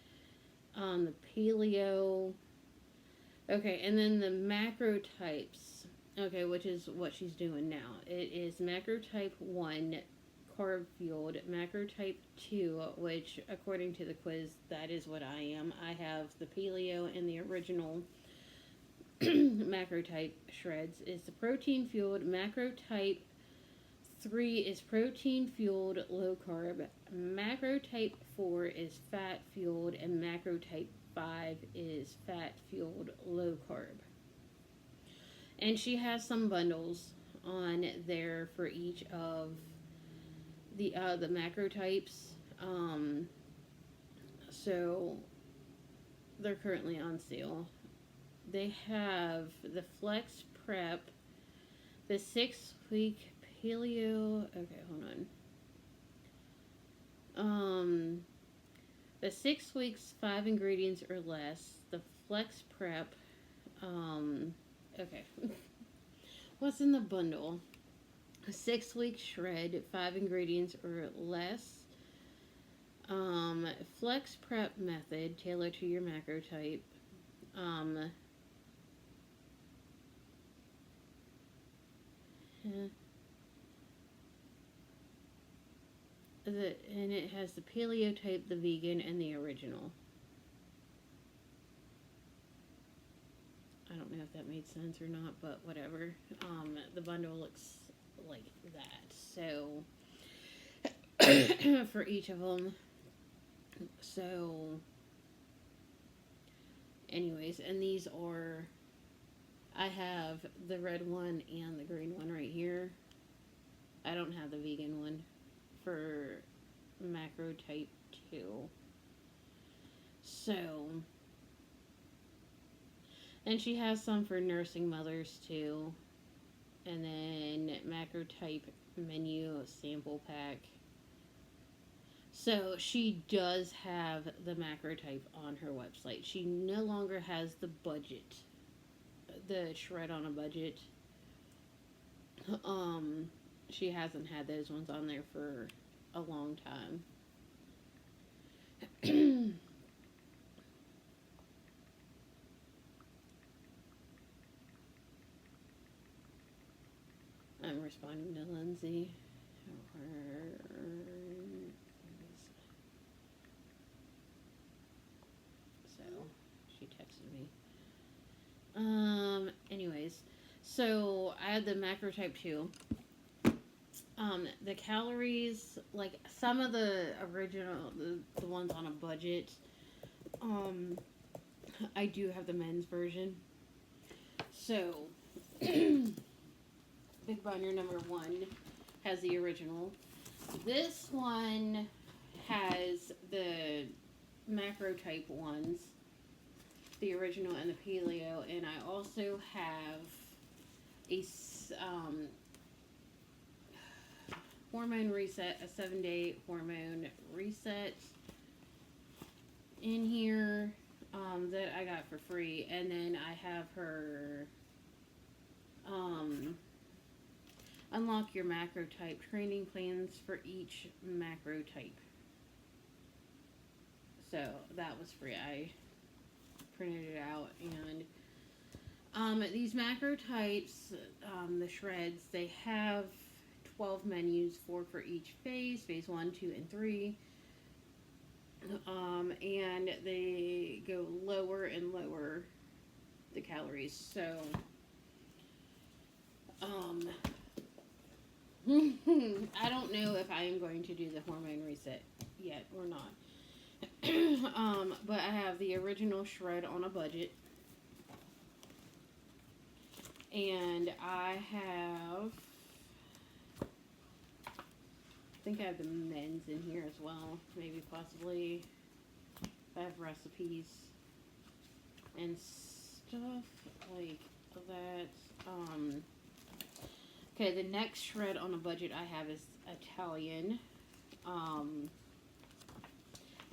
the paleo. Okay, and then the macro types. Okay, which is what she's doing now. It is macro type 1, carb fueled, macro type 2, which according to the quiz, that is what I am. I have the paleo and the original macro type shreds. Is the protein fueled. Macro type 3 is protein fueled, low carb. Macro type 4 is fat fueled, and macro type 5 is fat fueled, low carb. And she has some bundles on there for each of the macro types. So they're currently on sale. They have the Flex Prep, the 6-week paleo. Okay, hold on. The 6 weeks, 5 ingredients or less. The Flex Prep. Okay. What's in the bundle? A 6-week shred, 5 ingredients or less. Flex Prep method, tailored to your macro type. And it has the paleo type, the vegan, and the original. I don't know if that made sense or not, but whatever. The bundle looks like that. So, for each of them. So, anyways, and these are, I have the red one and the green one right here. I don't have the vegan one for macro type 2. So, and she has some for nursing mothers too. And then macro type menu sample pack. So she does have the macro type on her website. She no longer has the budget, the shred on a budget. She hasn't had those ones on there for a long time. I'm responding to Lindsay. So, she texted me. Anyways, so I had the macro type 2. The calories, like some of the original, the ones on a budget, I do have the men's version. So, Big Binder number 1 has the original. This one has the macro type ones, the original and the paleo, and I also have hormone reset, a 7-day hormone reset in here that I got for free. And then I have her unlock your macro type training plans for each macro type. So that was free. I printed it out. And these macro types, the shreds, they have 12 menus, 4 for each phase 1, 2, and 3. And they go lower and lower the calories. So, I don't know if I am going to do the hormone reset yet or not. But I have the original shred on a budget. And I think I have the men's in here as well. Maybe possibly. I have recipes and stuff like that. Okay, the next shred on a budget I have is Italian.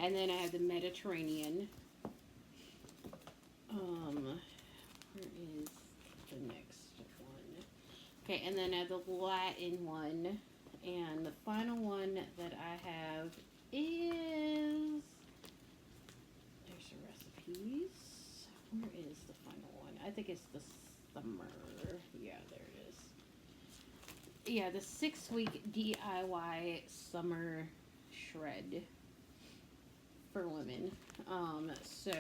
And then I have the Mediterranean. Where is the next one? Okay, and then I have the Latin one. And the final one that I have is... There's the recipes. Where is the final one? I think it's the summer. Yeah, there it is. Yeah, the 6-week DIY summer shred for women. So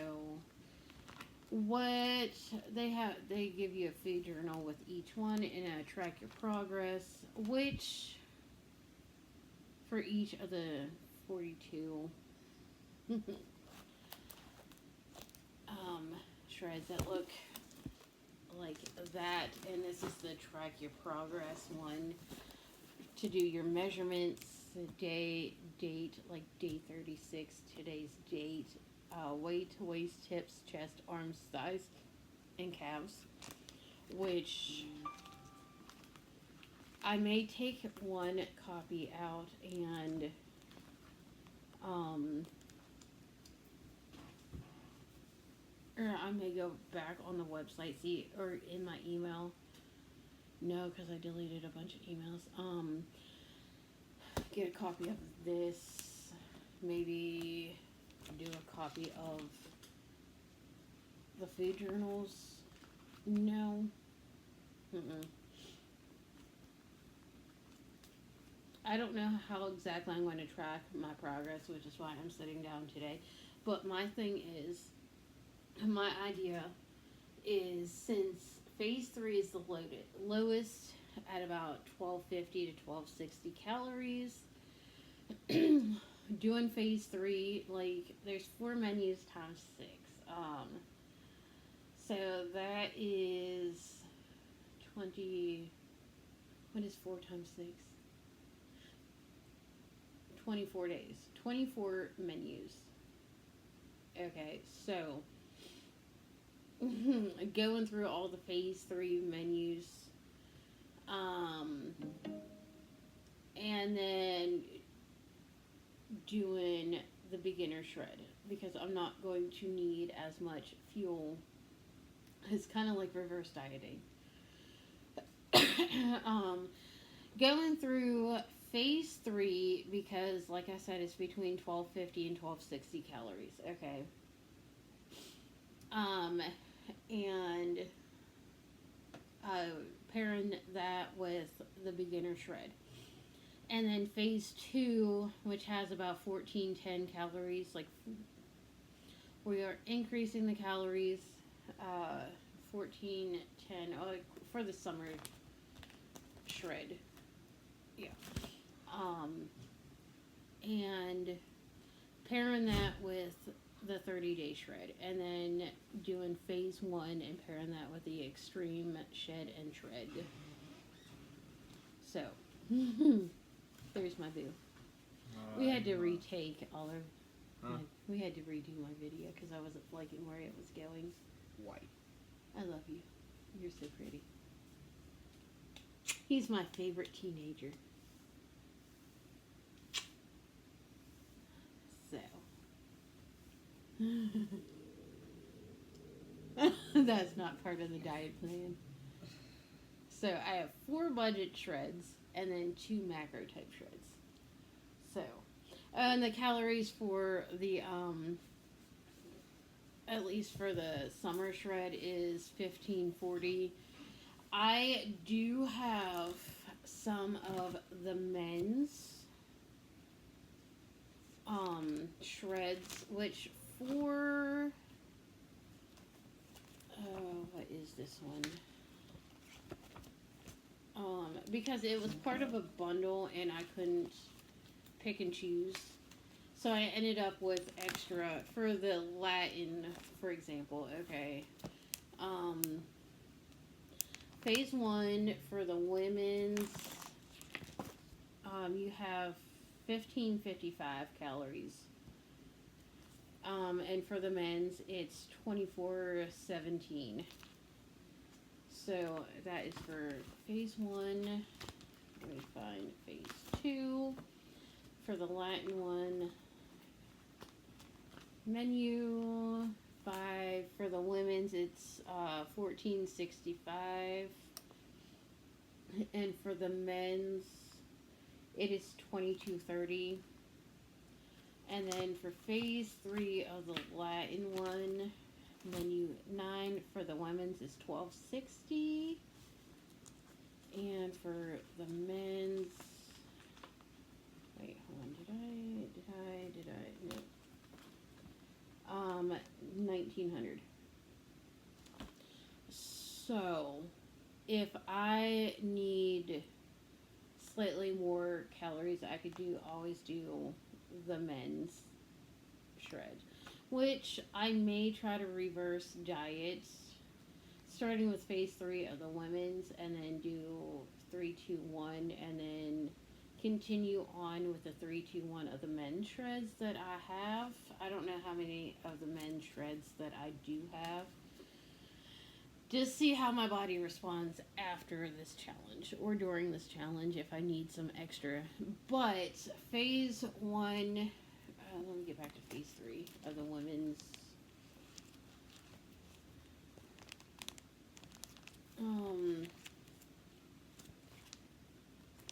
what they have, they give you a food journal with each one and track your progress, which for each of the 42 shreds that look like that. And this is the track your progress one to do your measurements, date, like day 36, today's date, weight, waist, hips, chest, arms, thighs, and calves, which I may take one copy out and or I may go back on the website, see, or in my email. No, because I deleted a bunch of emails. Get a copy of this. Maybe do a copy of the food journals. No. I don't know how exactly I'm going to track my progress, which is why I'm sitting down today. But my thing is, my idea is, since phase 3 is the lowest at about 1250 to 1260 calories, doing phase 3, like, there's 4 menus times 6. So that is 20, what is 4 times 6? 24 days. 24 menus. Okay, so going through all the phase 3 menus, and then doing the beginner shred, because I'm not going to need as much fuel. It's kind of like reverse dieting. Going through phase 3, because like I said, it's between 1250 and 1260 calories. Okay. And pairing that with the beginner shred. And then phase 2, which has about 1410 calories, like, we are increasing the calories, 1410, for the summer shred. Yeah. And pairing that with the 30-day shred, and then doing phase 1 and pairing that with the extreme shed and shred. So, there's my boo. We had to retake all of, we had to redo my video because I wasn't liking where it was going. White. I love you. You're so pretty. He's my favorite teenager. So. That's not part of the diet plan. So I have 4 budget shreds and then 2 macro type shreds. So, and the calories for the at least for the summer shred is 1540. I do have some of the men's shreds, which for what is this one? Because it was part of a bundle and I couldn't pick and choose. So I ended up with extra for the Latin, for example. Okay. Phase 1 for the women's, you have 1555 calories. And for the men's, it's 2417. So that is for phase 1. Let me find phase 2. For the Latin one, menu 5. For the women's, it's 1465. And for the men's, it is 2230. And then for phase 3 of the Latin one, menu 9 for the women's is 1260. And for the men's, wait, hold on, did I, no. 1900. So, if I need slightly more calories, I could always do the men's shred, which I may try to reverse diets, starting with phase 3 of the women's, and then do 3-2-1, and then continue on with the 3-2-1 of the men's shreds that I have. I don't know how many of the men's shreds that I do have. Just see how my body responds after this challenge or during this challenge if I need some extra. But phase 1, let me get back to phase 3 of the women's.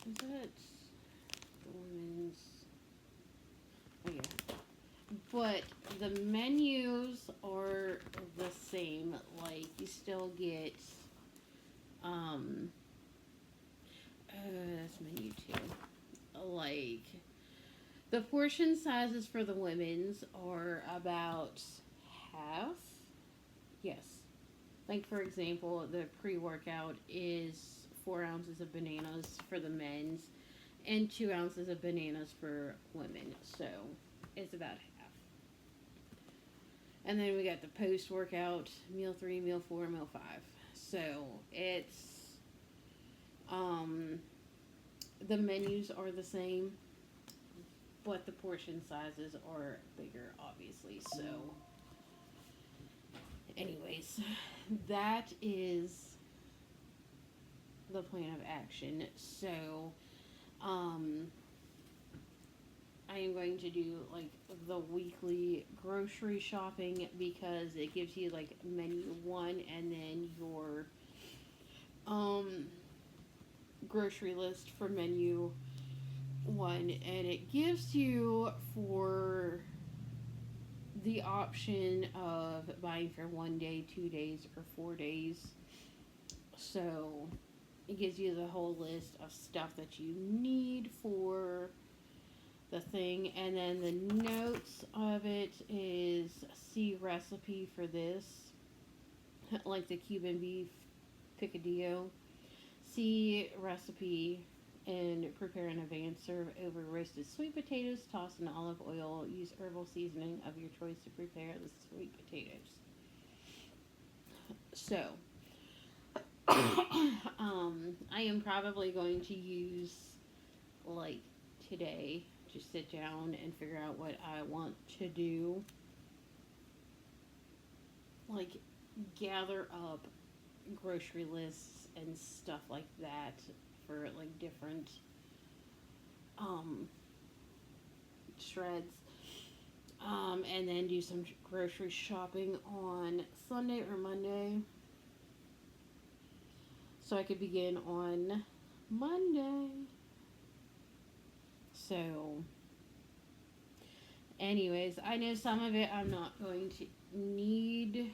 Is that the women's? Oh yeah. But the menus are the same. Like, you still get, that's menu 2. Like, the portion sizes for the women's are about half. Yes. Like, for example, the pre-workout is 4 ounces of bananas for the men's and 2 ounces of bananas for women. So, it's about half. And then we got the post-workout, meal 3, meal 4, meal 5. So, it's, the menus are the same, but the portion sizes are bigger, obviously. So, anyways, that is the plan of action. So, I am going to do like the weekly grocery shopping because it gives you like menu 1 and then your grocery list for menu 1, and it gives you for the option of buying for 1 day, 2 days, or 4 days. So it gives you the whole list of stuff that you need for the thing, and then the notes of it is see recipe for this, like the Cuban beef picadillo. See recipe and prepare in advance. Serve over roasted sweet potatoes. Toss in olive oil. Use herbal seasoning of your choice to prepare the sweet potatoes. So, I am probably going to use, like, today, just sit down and figure out what I want to do. Like, gather up grocery lists and stuff like that for like different shreds. And then do some grocery shopping on Sunday or Monday. So I could begin on Monday. So, anyways, I know some of it I'm not going to need.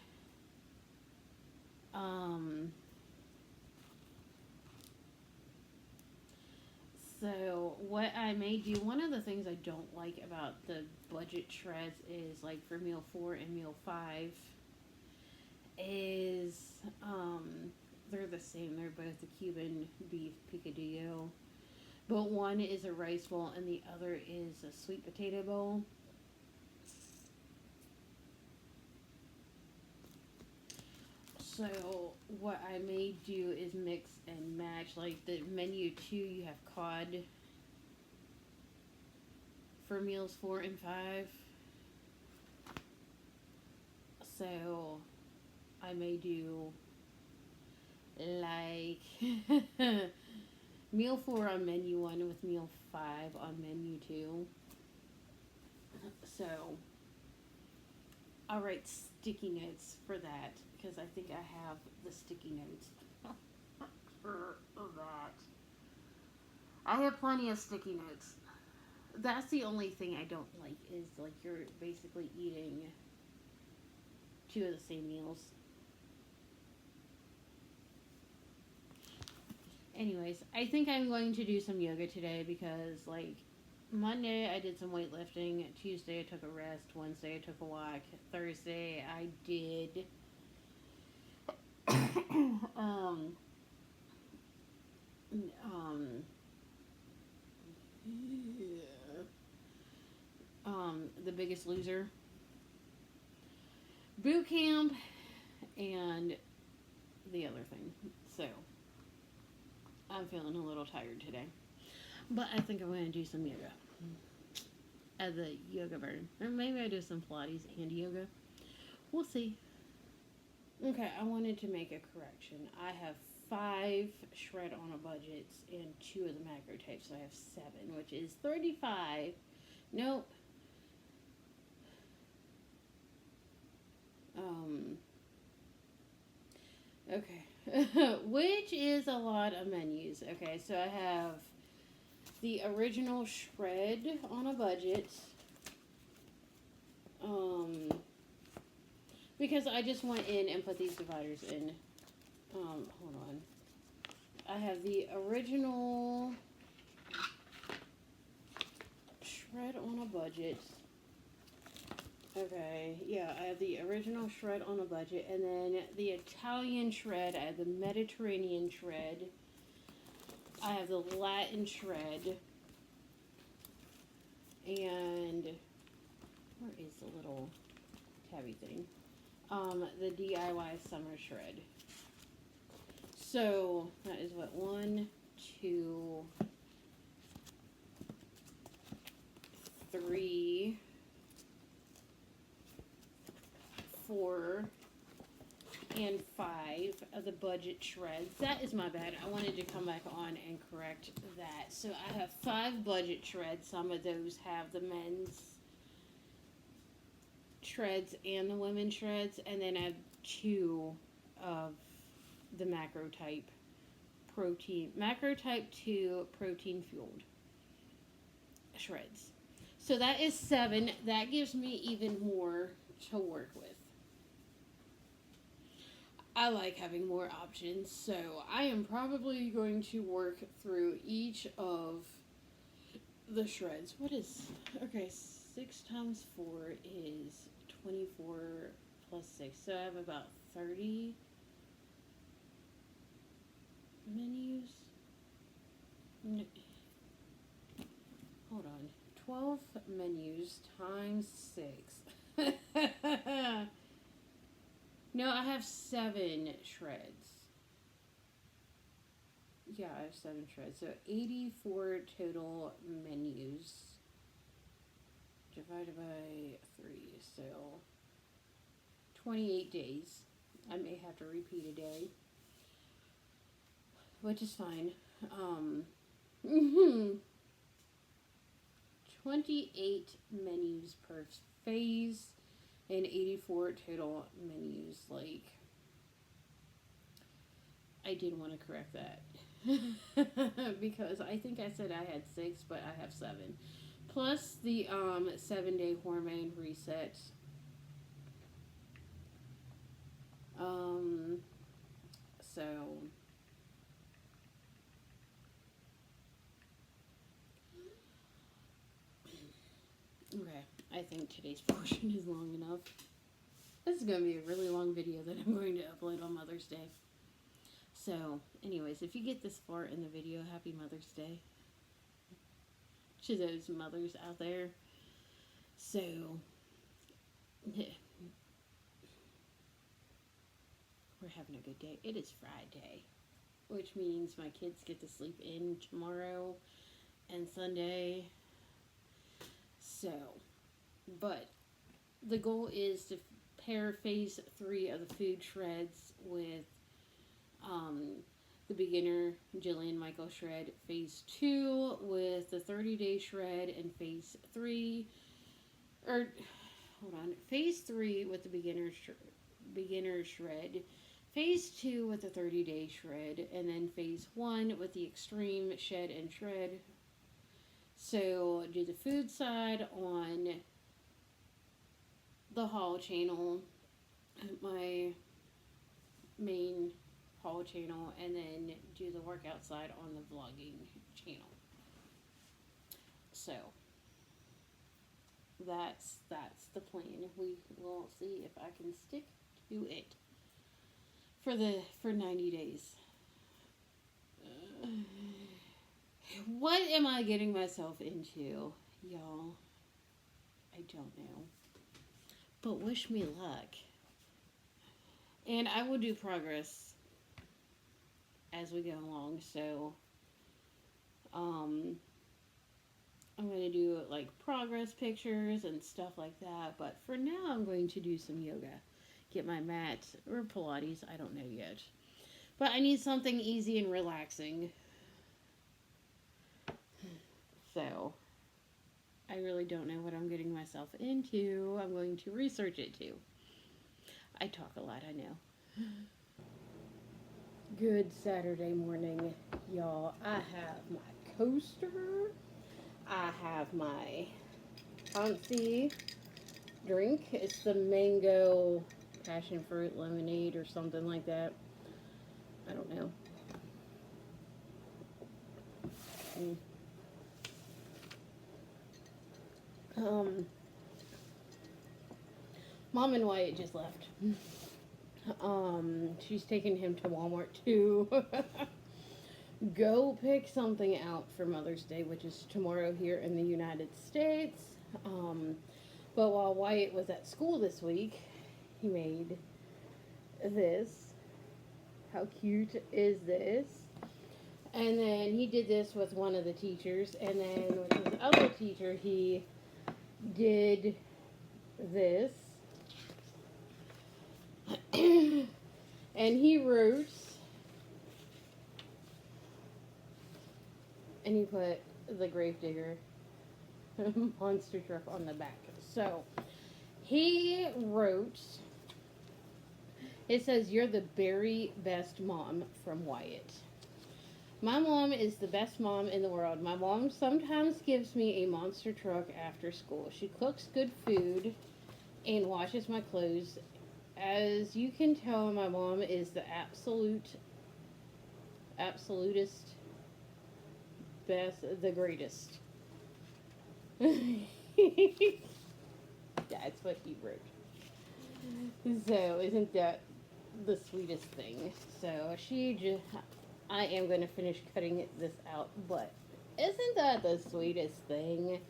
So what I may do, one of the things I don't like about the budget shreds is like for meal 4 and meal 5 is they're the same. They're both the Cuban beef picadillo, but one is a rice bowl and the other is a sweet potato bowl. So what I may do is mix and match. Like the menu 2, you have cod for meals 4 and 5. So I may do like meal 4 on menu 1 with meal 5 on menu 2. So I'll write sticky notes for that because I think I have the sticky notes for that. I have plenty of sticky notes. That's the only thing I don't like is like you're basically eating 2 of the same meals. Anyways, I think I'm going to do some yoga today because like Monday I did some weightlifting, Tuesday I took a rest, Wednesday I took a walk, Thursday I did The Biggest Loser boot camp and the other thing. So I'm feeling a little tired today, but I think I'm going to do some yoga at the yoga burn, or maybe I do some Pilates and yoga. We'll see. Okay, I wanted to make a correction. I have 5 shred on a budget and 2 of the macro types, so I have 7, which is 35. Nope. Okay. Which is a lot of menus. Okay, so I have the original shred on a budget. Because I just went in and put these dividers in. Hold on. I have the original shred on a budget. Okay, yeah, I have the original shred on a budget, and then the Italian shred, I have the Mediterranean shred, I have the Latin shred, and where is the little tabby thing? The DIY summer shred. So that is what, 1, 2, 3, 4, and 5 of the budget shreds. That is my bad. I wanted to come back on and correct that. So I have 5 budget shreds. Some of those have the men's shreds and the women's shreds, and then I have 2 of the macro type 2 protein fueled shreds. So that is 7. That gives me even more to work with. I like having more options, so I am probably going to work through each of the shreds. Okay, 6 times 4 is 24 plus 6, so I have about 30 menus. Hold on, 12 menus times 6. No, I have 7 shreds. Yeah, I have 7 shreds. So 84 total menus divided by 3. So 28 days. I may have to repeat a day, which is fine. Um, 28 menus per phase and 84 total menus. Like, I did want to correct that. Because I think I said I had 6, but I have 7. Plus the 7-day hormone reset. Um, so okay, I think today's portion is long enough. This is going to be a really long video that I'm going to upload on Mother's Day. So, anyways, if you get this far in the video, happy Mother's Day to those mothers out there. So, we're having a good day. It is Friday, which means my kids get to sleep in tomorrow and Sunday. So, but the goal is to pair phase 3 of the food shreds with the beginner Jillian Michael shred, phase 2 with the 30-day shred, and phase 3, or hold on, phase 3 with the beginner shred, phase 2 with the 30-day shred, and then phase 1 with the extreme shed and shred. So do the food side on the haul channel, my main haul channel, and then do the workout side on the vlogging channel. So that's the plan. We will see if I can stick to it for 90 days. What am I getting myself into, y'all? I don't know. But wish me luck. And I will do progress as we go along. So, I'm going to do like progress pictures and stuff like that. But for now, I'm going to do some yoga. Get my mat or Pilates. I don't know yet. But I need something easy and relaxing. So, I really don't know what I'm getting myself into. I'm going to research it too. I talk a lot, I know. Good Saturday morning, y'all. I have my coaster. I have my fancy drink. It's the mango passion fruit lemonade or something like that. I don't know. Mom and Wyatt just left. She's taking him to Walmart to go pick something out for Mother's Day, which is tomorrow here in the United States. But while Wyatt was at school this week, he made this. How cute is this? And then he did this with one of the teachers, and then with his other teacher, he did this. And he wrote, and he put the Gravedigger monster truck on the back. So, he wrote, it says, "You're the very best mom," from Wyatt. My mom is the best mom in the world. My mom sometimes gives me a monster truck after school. She cooks good food and washes my clothes. As you can tell, my mom is the absolutist, best, the greatest. That's what he wrote. So, isn't that the sweetest thing? So, I am going to finish cutting this out, but isn't that the sweetest thing?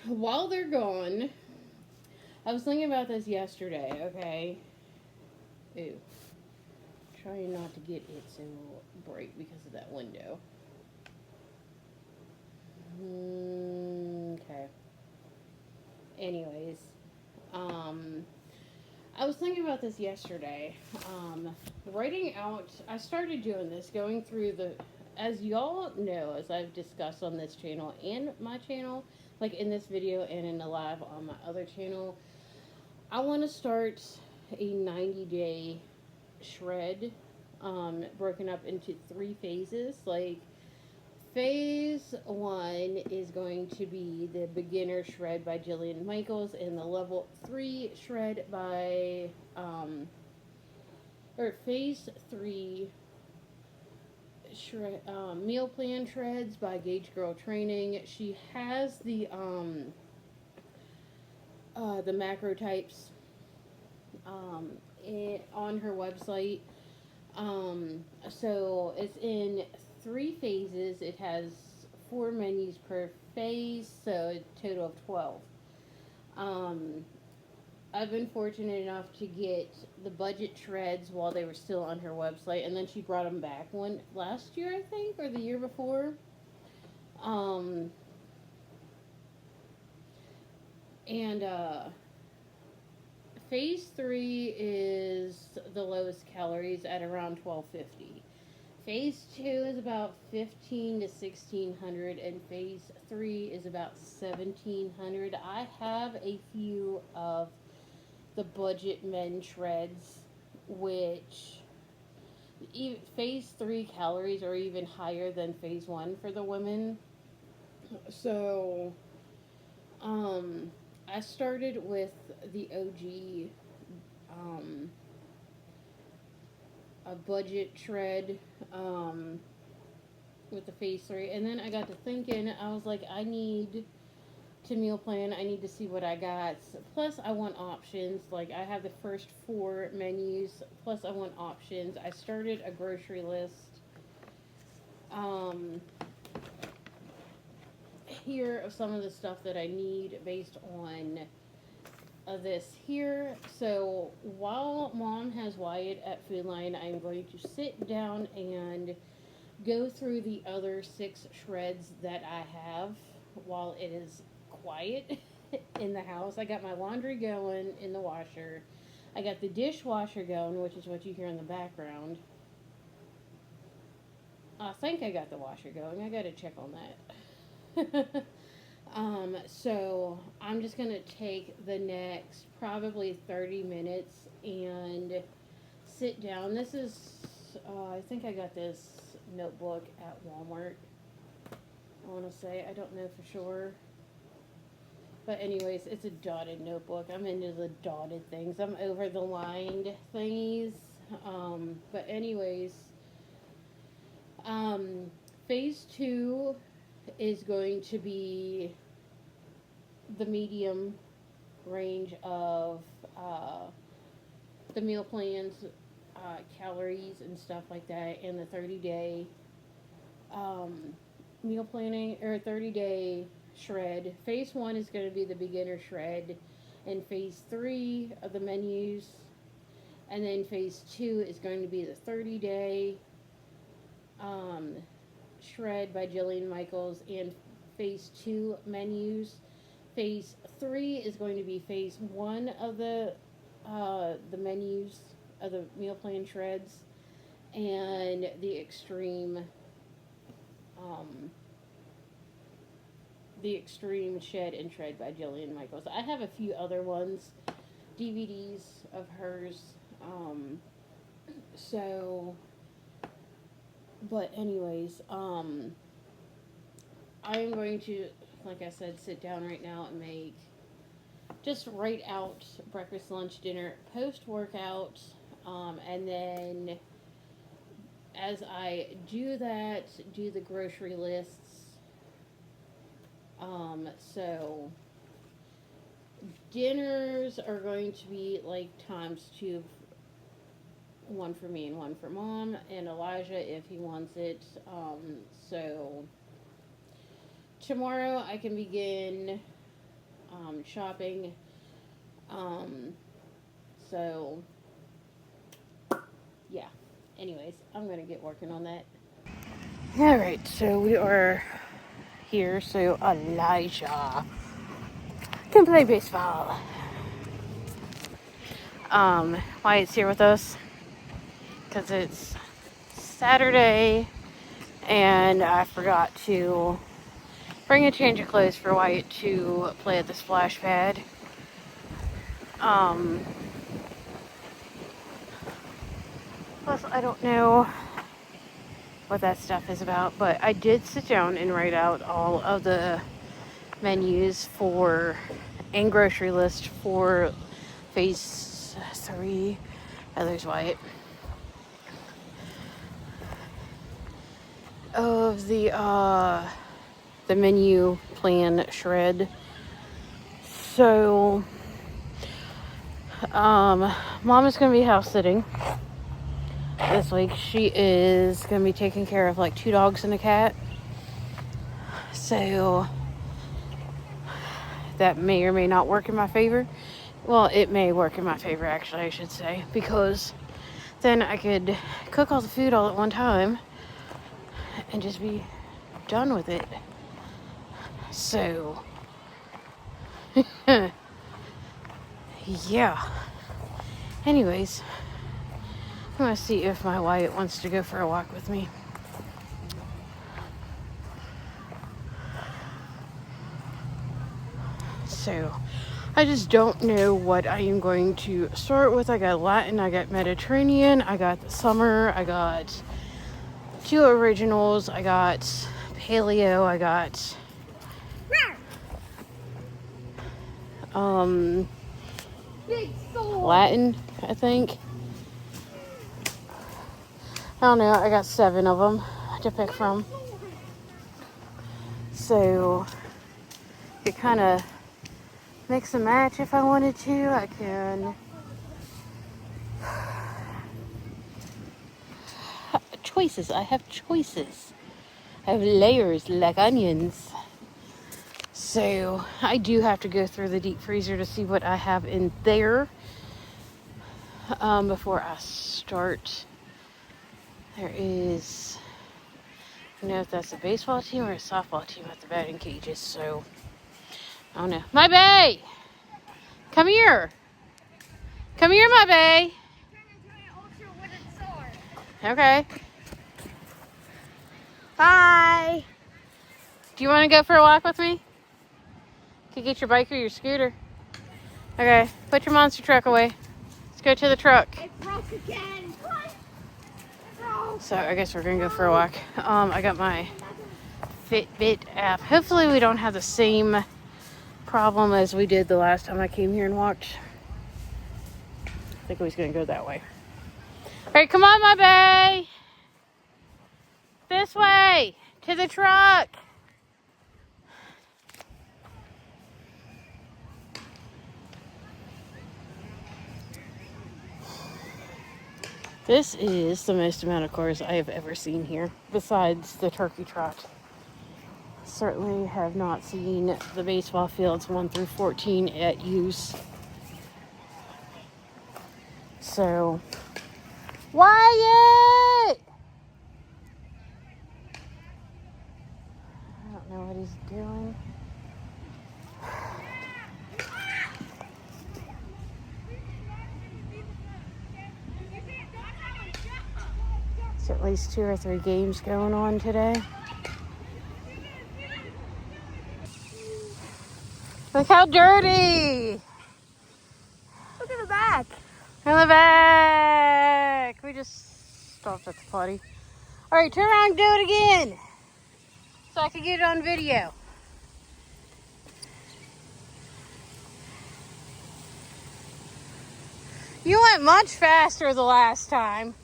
While they're gone, I was thinking about this yesterday, okay? Ew. Trying not to get it so bright because of that window. Okay. Anyways, I was thinking about this yesterday. Writing out, I started doing this, going through as y'all know, as I've discussed on this channel and my channel, like in this video and in the live on my other channel, I want to start a 90-day shred, broken up into 3 phases. Like, phase 1 is going to be the beginner shred by Jillian Michaels, and the level 3 shred by, or phase 3 shred, meal plan shreds by Gauge Girl Training. She has the macro types, on her website. So it's in 3 phases. It has 4 menus per phase, so a total of 12. I've been fortunate enough to get the budget shreds while they were still on her website, and then she brought them back one last year, I think, or the year before. Phase 3 is the lowest calories at around 1250. Phase 2 is about 15 to 1600, and phase 3 is about 1700. I have a few of the budget men shreds, which phase 3 calories are even higher than phase 1 for the women. So, I started with the OG, a budget shred, with the phase 3, and then I got to thinking, I was like, I need to meal plan, I need to see what I got, plus I want options. Like, I have the first 4 menus, plus I want options. I started a grocery list, here of some of the stuff that I need based on this here. So while Mom has Wyatt at Food Lion, I'm going to sit down and go through the other 6 shreds that I have while it is quiet in the house. I got my laundry going in the washer. I got the dishwasher going, which is what you hear in the background. I think I got the washer going. I gotta check on that. So I'm just gonna take the next probably 30 minutes and sit down. This is, I think I got this notebook at Walmart, I want to say. I don't know for sure. But anyways, it's a dotted notebook. I'm into the dotted things. I'm over the lined thingies. But anyways, phase 2 is going to be the medium range of the meal plans, calories and stuff like that, and the 30-day meal planning, or 30-day shred. Phase 1 is going to be the beginner shred, and phase 3 of the menus, and then phase 2 is going to be the 30-day shred by Jillian Michaels and phase 2 menus. Phase 3 is going to be phase 1 of the menus of the meal plan shreds, and the extreme shed and shred by Jillian Michaels. I have a few other ones, DVDs of hers. But anyways, I am going to, like I said, sit down right now and just write out breakfast, lunch, dinner, post-workout, and then as I do that, do the grocery lists. So dinners are going to be like times 2, 1 for me and 1 for Mom and Elijah if he wants it. So tomorrow I can begin shopping. So yeah. Anyways, I'm gonna get working on that. Alright, so we are here so Elijah can play baseball. Wyatt's here with us because it's Saturday and I forgot to bring a change of clothes for Wyatt to play at the splash pad. Plus, I don't know what that stuff is about, but I did sit down and write out all of the menus for and grocery list for phase 3. Oh, there's Wyatt. Of the menu plan shred. So Mom is gonna be house sitting this week. She is gonna be taking care of like 2 dogs and a cat. So that may or may not work in my favor. Well, it may work in my favor, actually, I should say, because then I could cook all the food all at one time and just be done with it. So yeah. Anyways, I'm gonna see if my Wyatt wants to go for a walk with me. So I just don't know what I am going to start with. I got Latin, I got Mediterranean, I got the summer, I got 2 originals, I got paleo, I got Latin, I think. I don't know, I got 7 of them to pick from. So you kind of mix and match if I wanted to. I can. Choices. I have choices. I have layers like onions. So I do have to go through the deep freezer to see what I have in there before I start. There is, I don't know if that's a baseball team or a softball team at the batting cages, so I don't know. My bae! Come here! Come here, my bae! Okay. Bye! Do you want to go for a walk with me? You can get your bike or your scooter. Okay, put your monster truck away. Let's go to the truck. It broke again. What? So I guess we're gonna go for a walk. I got my Fitbit app. Hopefully we don't have the same problem as we did the last time I came here and walked. I think I was gonna go that way. All right, come on, my bae. This way to the truck. This is the most amount of cars I have ever seen here, besides the turkey trot. Certainly have not seen the baseball fields 1 through 14 at use. So, Wyatt! I don't know what he's doing. There's at least 2 or 3 games going on today. Look how dirty! Look at the back. In the back! We just stopped at the potty. Alright, turn around and do it again. So I can get it on video. You went much faster the last time.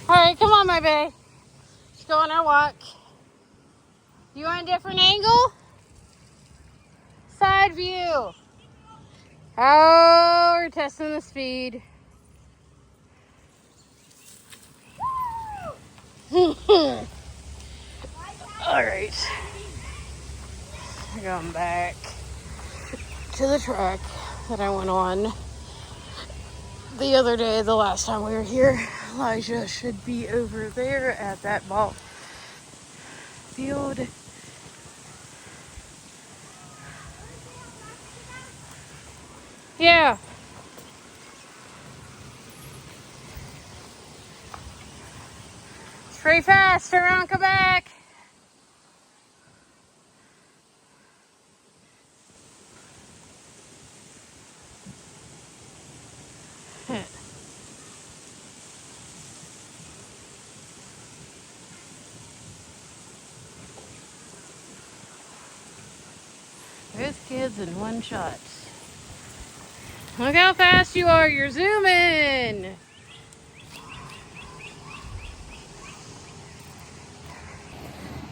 Alright, come on, my bae. Let's go on our walk. You want a different angle? Side view. Oh, we're testing the speed. Alright. Going back to the track that I went on the other day, the last time we were here. Elijah should be over there at that ball field. Yeah. It's pretty fast around Quebec. Both kids in one shot. Look how fast you are. You're zooming.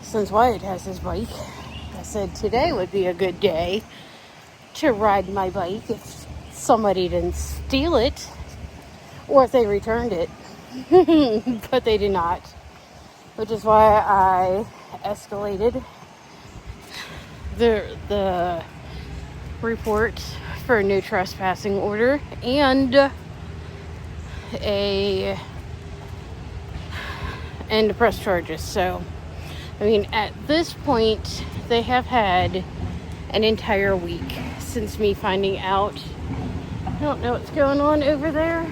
Since Wyatt has his bike, I said today would be a good day to ride my bike if somebody didn't steal it or if they returned it. But they did not, which is why I escalated the report for a no trespassing order and to press charges. So I mean, at this point they have had an entire week since me finding out. I don't know what's going on over there.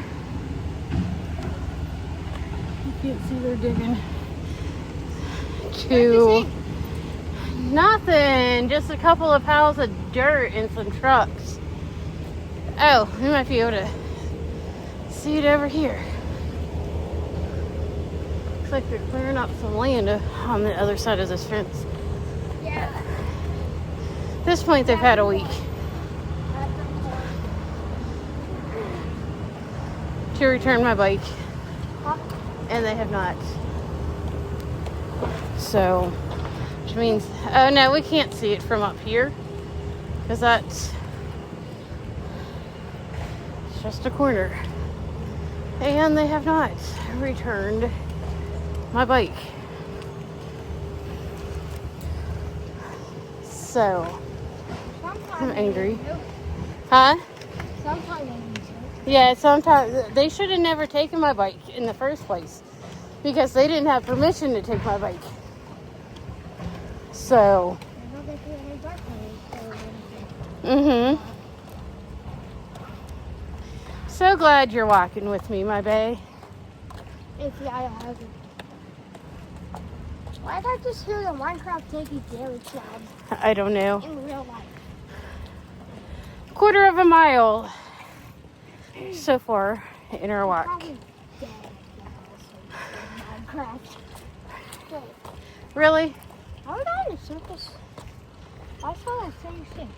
You can't see they're digging. To nothing, just a couple of piles of dirt and some trucks. Oh, we might be able to see it over here. Looks like they're clearing up some land on the other side of this fence. Yeah. At this point, they've had a week to return my bike, and they have not. So, which means, oh no, we can't see it from up here, because that's just a corner. And they have not returned my bike. So, I'm angry. Huh? Sometimes I need to. Yeah, sometimes they should have never taken my bike in the first place because they didn't have permission to take my bike. So, I know they put any birthday. So glad you're walking with me, my bae. If I have it. Why did I just hear the Minecraft taking daily sound I don't know. in real life? Quarter of a mile so far in our walk. Probably dead now, so Minecraft. Wait, Really? how would I in a circus? I saw that same thing.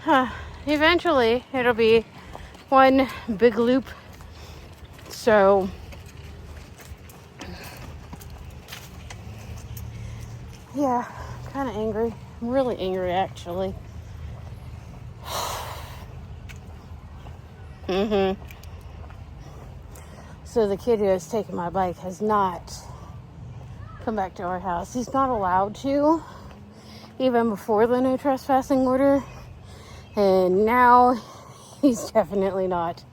Huh. Eventually, it'll be one big loop. So, yeah, kind of angry. I'm really angry, actually. So the kid who has taken my bike has not come back to our house. He's not allowed to, even before the no trespassing order. And now he's definitely not,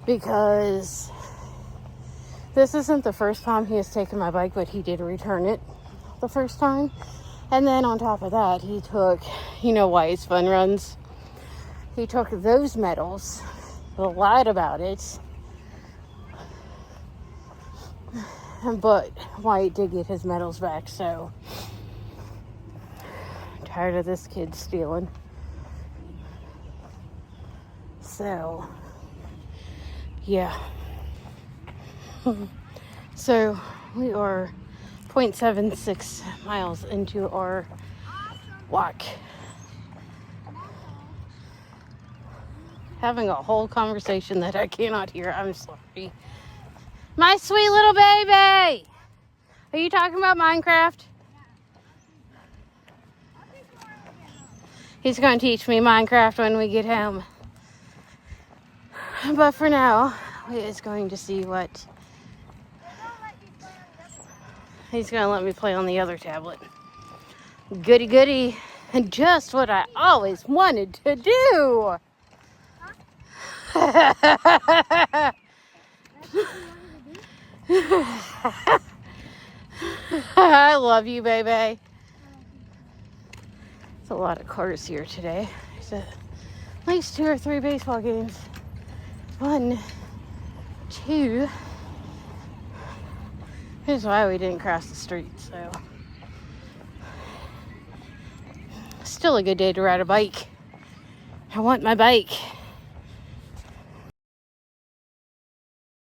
because this isn't the first time he has taken my bike, but he did return it the first time. And then on top of that, he took, Wyatt's Fun Runs. He took those medals, lied about it, but Wyatt did get his medals back, so I'm tired of this kid stealing. So, yeah. So, we are 0.76 miles into our walk. Having a whole conversation that I cannot hear. I'm sorry. My sweet little baby! Are you talking about Minecraft? He's going to teach me Minecraft when we get home. But for now, he is going to see what... He's going to let me play on the other tablet. Goody goody. And just what I always wanted to do. I love you, baby. There's a lot of cars here today. There's a at least 2 or 3 baseball games. 1, 2. Here's why we didn't cross the street, so. Still a good day to ride a bike. I want my bike.